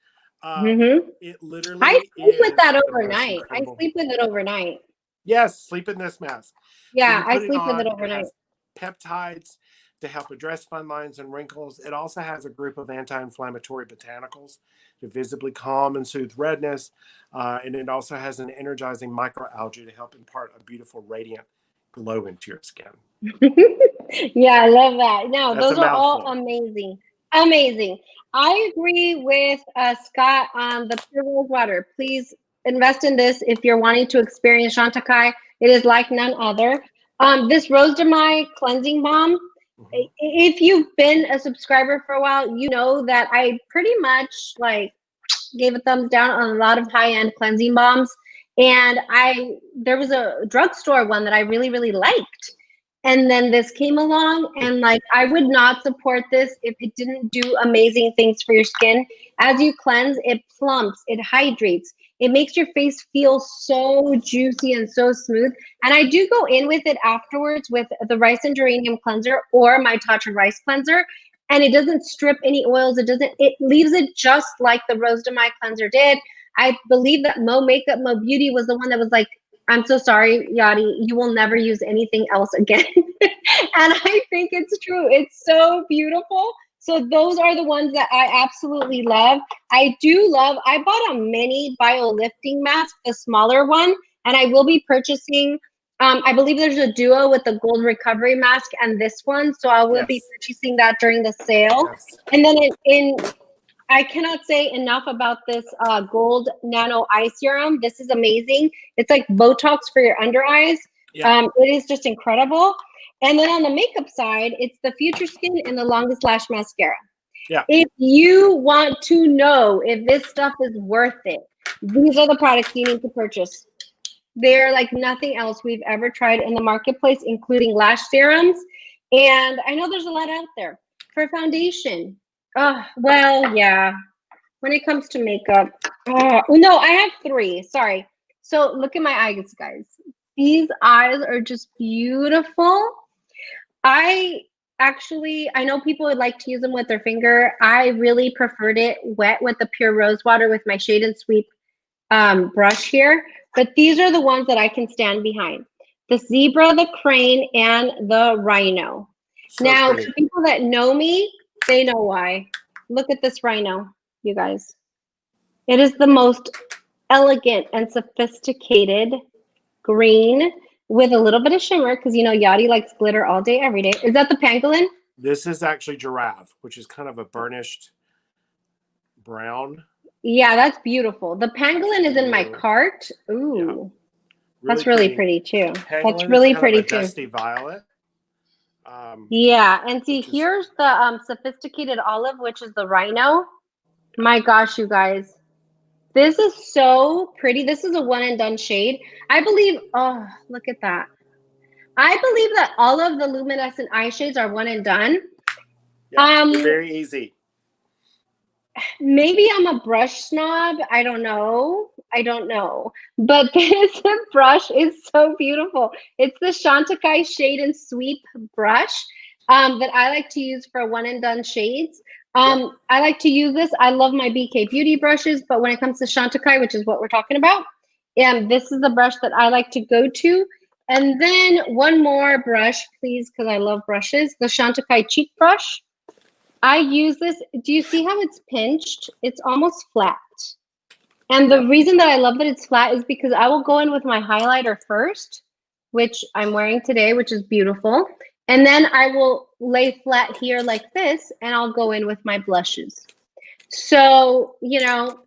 It literally I sleep with that overnight. I sleep with it overnight. Yes, sleep in this mask. Yeah, I sleep with it overnight. It has peptides to help address fine lines and wrinkles. It also has a group of anti-inflammatory botanicals to visibly calm and soothe redness. And it also has an energizing microalgae to help impart a beautiful, radiant glow into your skin. Yeah, I love that. No, those are all amazing. Amazing. I agree with Scott on the pure rose water. Please invest in this if you're wanting to experience Chantecaille. It is like none other. This Rose de Mai cleansing balm, if you've been a subscriber for a while, you know that I pretty much like gave a thumbs down on a lot of high-end cleansing balms. And there was a drugstore one that I really liked. And then this came along, and like, I would not support this if it didn't do amazing things for your skin. As you cleanse, it plumps, it hydrates, it makes your face feel so juicy and so smooth. And I do go in with it afterwards with the rice and geranium cleanser or my Tatcha rice cleanser, and it doesn't strip any oils. It leaves it just like the Rose de Mai cleanser did. I believe that Mo Makeup, Mo Beauty was the one that was like, I'm so sorry, Yadi, you will never use anything else again. And I think it's true. It's so beautiful. So those are the ones that I absolutely love. I bought a mini bio lifting mask, the smaller one, and I will be purchasing I believe there's a duo with the gold recovery mask and this one. So I will be purchasing that during the sale. Yes. And then I cannot say enough about this gold nano eye serum. This is amazing. It's like Botox for your under eyes. Yeah. It is just incredible. And then on the makeup side, it's the Future Skin and the Longest Lash Mascara. Yeah. If you want to know if this stuff is worth it, these are the products you need to purchase. They're like nothing else we've ever tried in the marketplace, including lash serums. And I know there's a lot out there. For foundation, well, yeah. When it comes to makeup, no, I have 3. Sorry. So look at my eyes, guys. These eyes are just beautiful. I know people would like to use them with their finger. I really preferred it wet with the pure rose water with my Shade and Sweep brush here. But these are the ones that I can stand behind. The zebra, the crane, and the rhino. So now, pretty. to people that know me, they know why. Look at this rhino, you guys. It is the most elegant and sophisticated green with a little bit of shimmer because, you know, Yadi likes glitter all day, every day. Is that the pangolin? This is actually giraffe, which is kind of a burnished brown. Yeah, that's beautiful. The pangolin is in my cart. Ooh, yeah. Really that's really pretty too. Pangolin that's really pretty too. Dusty violet. Yeah, and see, here's the sophisticated olive, which is the rhino. My gosh, you guys. This is so pretty. This is a one and done shade. I believe, oh, look at that. I believe that all of the luminescent eye shades are one and done. Yeah, very easy. Maybe I'm a brush snob. I don't know. But this brush is so beautiful. It's the Chantecaille Shade and Sweep brush that I like to use for one and done shades. I like to use this. I love my BK Beauty brushes, but when it comes to Chantecaille, which is what we're talking about, this is the brush that I like to go to. And then one more brush, please, because I love brushes, the Chantecaille Cheek Brush. I use this. Do you see how it's pinched? It's almost flat. And the reason that I love that it's flat is because I will go in with my highlighter first, which I'm wearing today, which is beautiful. And then I will lay flat here like this, and I'll go in with my blushes. So, you know,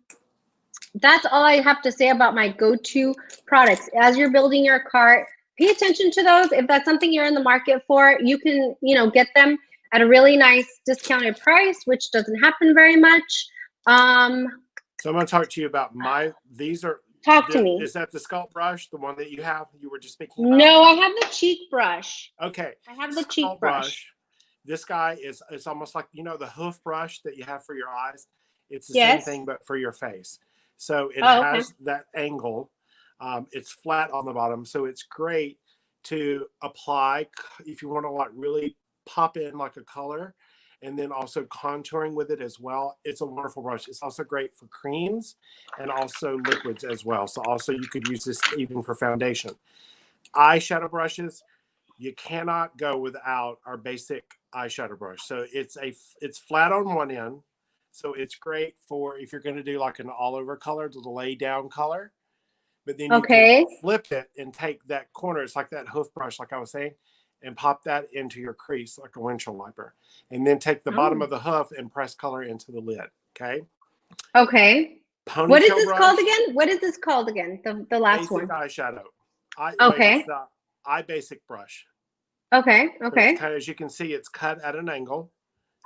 that's all I have to say about my go-to products. As you're building your cart, pay attention to those. If that's something you're in the market for, you can, you know, get them at a really nice discounted price, which doesn't happen very much. So I'm going to talk to you about these are. Talk to me. Is that the sculpt brush, the one that you were just speaking about? No, I have the cheek brush. Okay. I have the cheek brush. This guy it's almost like, you know, the hoof brush that you have for your eyes. It's the same thing, but for your face. So it has that angle. It's flat on the bottom. So it's great to apply if you want to like really pop in like a color, and then also contouring with it as well. It's a wonderful brush. It's also great for creams and also liquids as well. So also you could use this even for foundation. Eyeshadow brushes, you cannot go without our basic eyeshadow brush. So it's flat on one end. So it's great for if you're going to do like an all over color, to the lay down color. But then you can flip it and take that corner. It's like that hoof brush, like I was saying, and pop that into your crease like a windshield wiper. And then take the bottom of the hoof and press color into the lid. Okay. Okay. Ponytail what is this brush, called again? What is this called again? The last one. Eyeshadow. Okay. It's the eye basic brush. Okay. Okay. So as you can see, it's cut at an angle,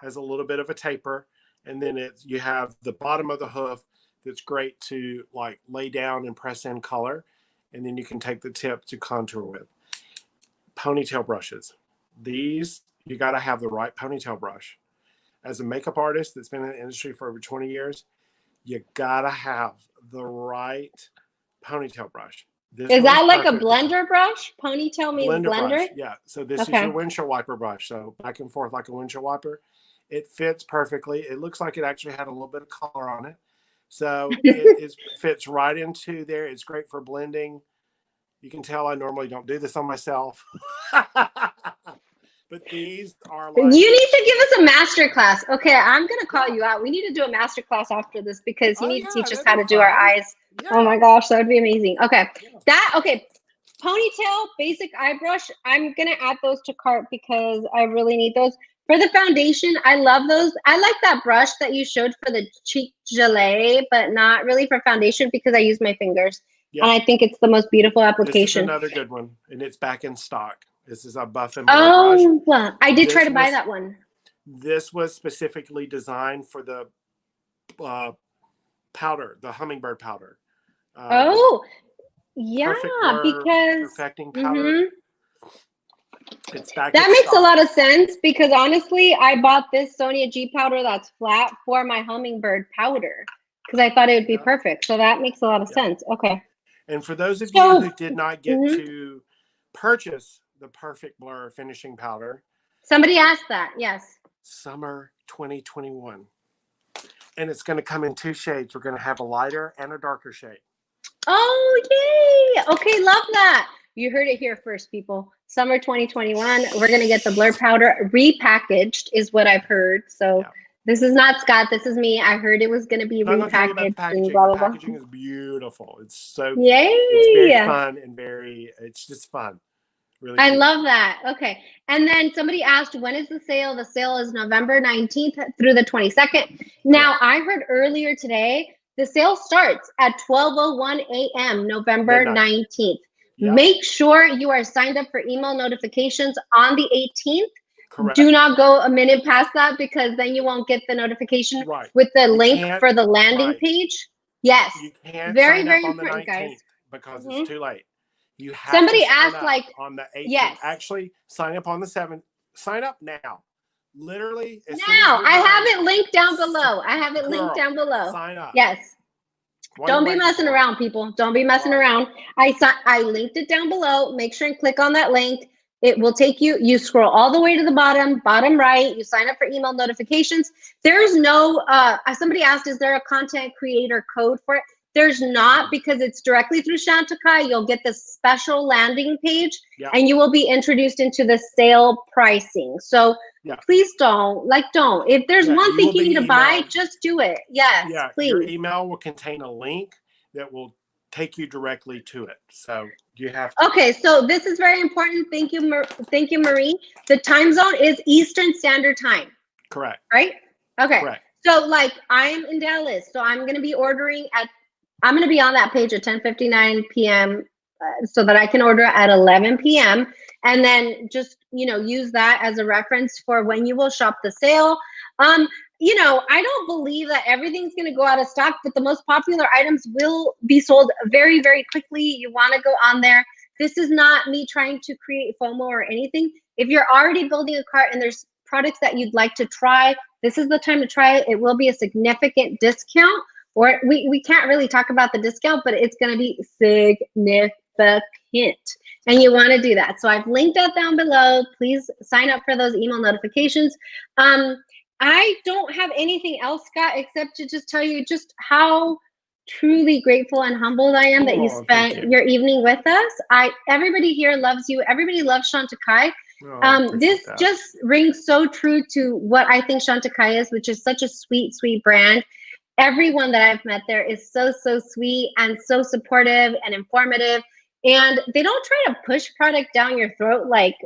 has a little bit of a taper, and then you have the bottom of the hoof that's great to like lay down and press in color, and then you can take the tip to contour with. Ponytail brushes. These, you got to have the right ponytail brush. As a makeup artist that's been in the industry for over 20 years, you got to have the right ponytail brush. Is that like a blender brush? Ponytail means blender? Brush, yeah. So this is your windshield wiper brush. So back and forth like a windshield wiper. It fits perfectly. It looks like it actually had a little bit of color on it. So it fits right into there. It's great for blending. You can tell I normally don't do this on myself. But these are like... You need to give us a master class. Okay, I'm going to call you out. We need to do a master class after this because you need to teach us how to do our eyes. Yeah. Oh my gosh, that would be amazing. Okay. Okay. ponytail, basic eye brush. I'm gonna add those to cart because I really need those. For the foundation, I love those. I like that brush that you showed for the cheek gelée, but not really for foundation because I use my fingers. Yeah. And I think it's the most beautiful This application. is another good one, and it's back in stock. This is a buff and blur brush. I did try to buy that one. This was specifically designed for the powder, the Hummingbird powder. Yeah, blur, because perfecting powder. It's back. That makes a lot of sense because honestly, I bought this Sonia G powder that's flat for my Hummingbird powder because I thought it would be perfect. So that makes a lot of sense. Okay. And for those of you who did not get to purchase the Perfect Blur finishing powder, somebody asked that. Yes. Summer 2021. And it's going to come in 2 shades. We're going to have a lighter and a darker shade. Oh, yay. Okay, love that. You heard it here first, people. Summer 2021. We're going to get the Blur powder repackaged is what I've heard. So this is not Scott. This is me. I heard it was going to be repackaged. And blah, blah, blah. The packaging is beautiful. It's so yay. It's very fun and it's just fun. Really I love that. Okay. And then somebody asked, when is the sale? The sale is November 19th through the 22nd. Now, I heard earlier today, the sale starts at 12:01 a.m. November 19th. Yep. Make sure you are signed up for email notifications on the 18th. Correct. Do not go a minute past that because then you won't get the notification with the link for the landing page. Yes. You can't very, sign very up on important, the 19th guys. because it's too late. You have somebody to sign asked up like on the 18th. Yes. Actually, sign up on the 7th. Sign up now. Literally. Now, I have it linked down below. I have it linked down below. Sign up. Yes. Don't be messing around, people. Don't be messing around. I linked it down below. Make sure and click on that link. It will take you. You scroll all the way to the bottom right. You sign up for email notifications. There's no, somebody asked, is there a content creator code for it? There's not because it's directly through Chantecaille. You'll get this special landing page and you will be introduced into the sale pricing. So please don't. If there's one thing you need to buy, just do it. Yes, please. Your email will contain a link that will take you directly to it. So you have to. Okay, so this is very important. Thank you, Marie. The time zone is Eastern Standard Time. Correct. Right? Okay. Correct. So I'm in Dallas. So I'm going to be ordering I'm going to be on that page at 10:59 p.m. So that I can order at 11 p.m. and then just, use that as a reference for when you will shop the sale. I don't believe that everything's going to go out of stock, but the most popular items will be sold very, very quickly. You want to go on there. This is not me trying to create FOMO or anything. If you're already building a cart and there's products that you'd like to try, this is the time to try it. It will be a significant discount. Or we can't really talk about the discount, but it's going to be significant. And you want to do that. So I've linked that down below. Please sign up for those email notifications. I don't have anything else, Scott, except to just tell you just how truly grateful and humbled I am that you spent your evening with us. Everybody here loves you. Everybody loves Chantecaille. This just rings so true to what I think Chantecaille is, which is such a sweet, sweet brand. Everyone that I've met there is so, so sweet and so supportive and informative. And they don't try to push product down your throat like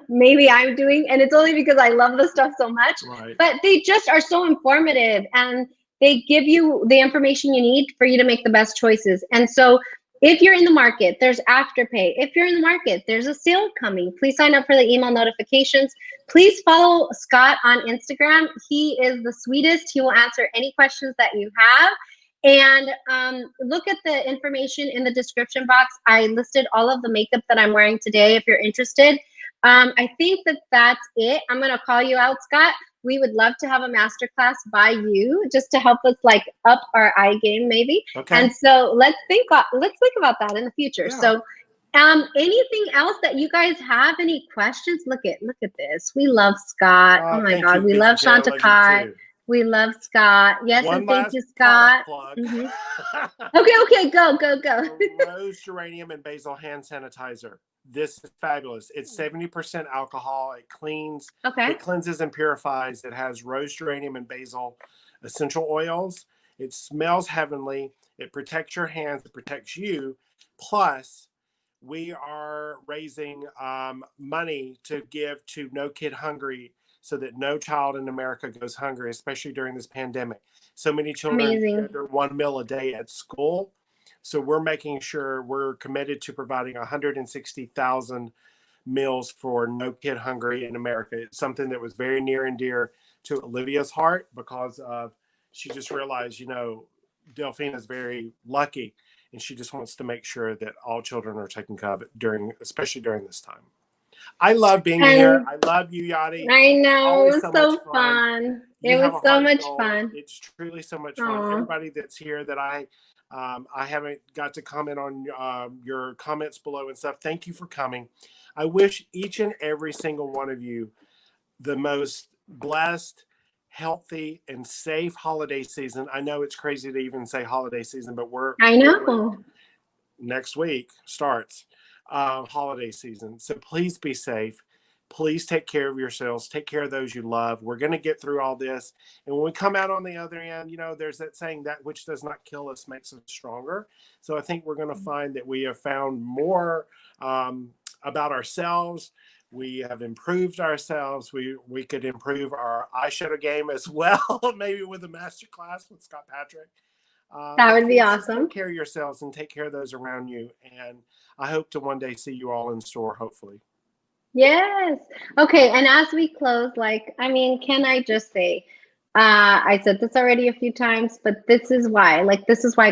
maybe I'm doing. And it's only because I love the stuff so much. Right. But they just are so informative and they give you the information you need for you to make the best choices. And so if you're in the market, there's Afterpay. If you're in the market, there's a sale coming. Please sign up for the email notifications. Please follow Scott on Instagram. He is the sweetest. He will answer any questions that you have. And look at the information in the description box. I listed all of the makeup that I'm wearing today if you're interested. I think that's it. I'm going to call you out, Scott. We would love to have a masterclass by you just to help us up our eye game maybe. Okay. And so let's think about that in the future. Yeah. So anything else that you guys have? Any questions? Look at this. We love Scott. Oh my God. We love Chantecaille. We love Scott. Yes, and thank you, Scott. Okay, go. Rose geranium and basil hand sanitizer. This is fabulous. It's 70% alcohol. It cleans. Okay. It cleanses and purifies. It has rose geranium and basil essential oils. It smells heavenly. It protects your hands. It protects you. Plus, we are raising money to give to No Kid Hungry so that no child in America goes hungry, especially during this pandemic. So many children Amazing. get one meal a day at school. So we're making sure we're committed to providing 160,000 meals for No Kid Hungry in America. It's something that was very near and dear to Olivia's heart because she just realized, you know, Delphine is very lucky and she just wants to make sure that all children are taken care of especially during this time. I love being here. I love you, Yadi. I know, it was so so fun. You it was so much goal. fun. It's truly so much fun. Everybody that's here that I haven't got to comment on your comments below and stuff. Thank you for coming. I wish each and every single one of you the most blessed, healthy, and safe holiday season. I know it's crazy to even say holiday season, but I know. Next week starts holiday season. So please be safe. Please take care of yourselves. Take care of those you love. We're going to get through all this. And when we come out on the other end, you know, there's that saying, that which does not kill us makes us stronger. So I think we're going to find that we have found more about ourselves. We have improved ourselves. We could improve our eyeshadow game as well, maybe with a master class with Scott Patrick. That would be awesome. Take care of yourselves and take care of those around you. And I hope to one day see you all in store, hopefully. Yes. Okay. And as we close, like, I mean, can I just say, I said this already a few times, but this is why,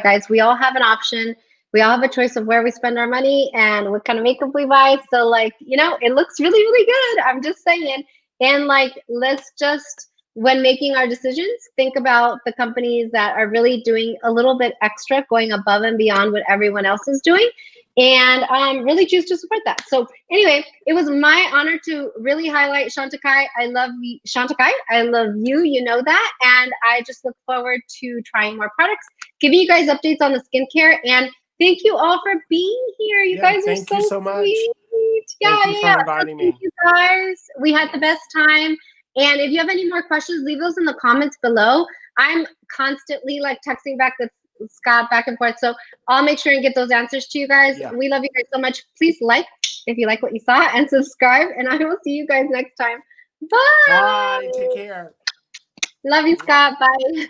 guys, we all have an option. We all have a choice of where we spend our money and what kind of makeup we buy. So like, you know, it looks really, really good. I'm just saying. And like, let's just, when making our decisions, think about the companies that are really doing a little bit extra, going above and beyond what everyone else is doing, and really choose to support that. So anyway, it was my honor to really highlight Chantecaille. I love you, Chantecaille. I love you, you know that. And I just look forward to trying more products, giving you guys updates on the skincare. And thank you all for being here. You guys are so much. Sweet. Thank you for inviting me. Thank you guys. We had the best time. And if you have any more questions, leave those in the comments below. I'm constantly like texting back with Scott back and forth. So I'll make sure and get those answers to you guys. Yeah. We love you guys so much. Please like if you like what you saw and subscribe. And I will see you guys next time. Bye. Bye. Take care. Love you, Scott. Bye.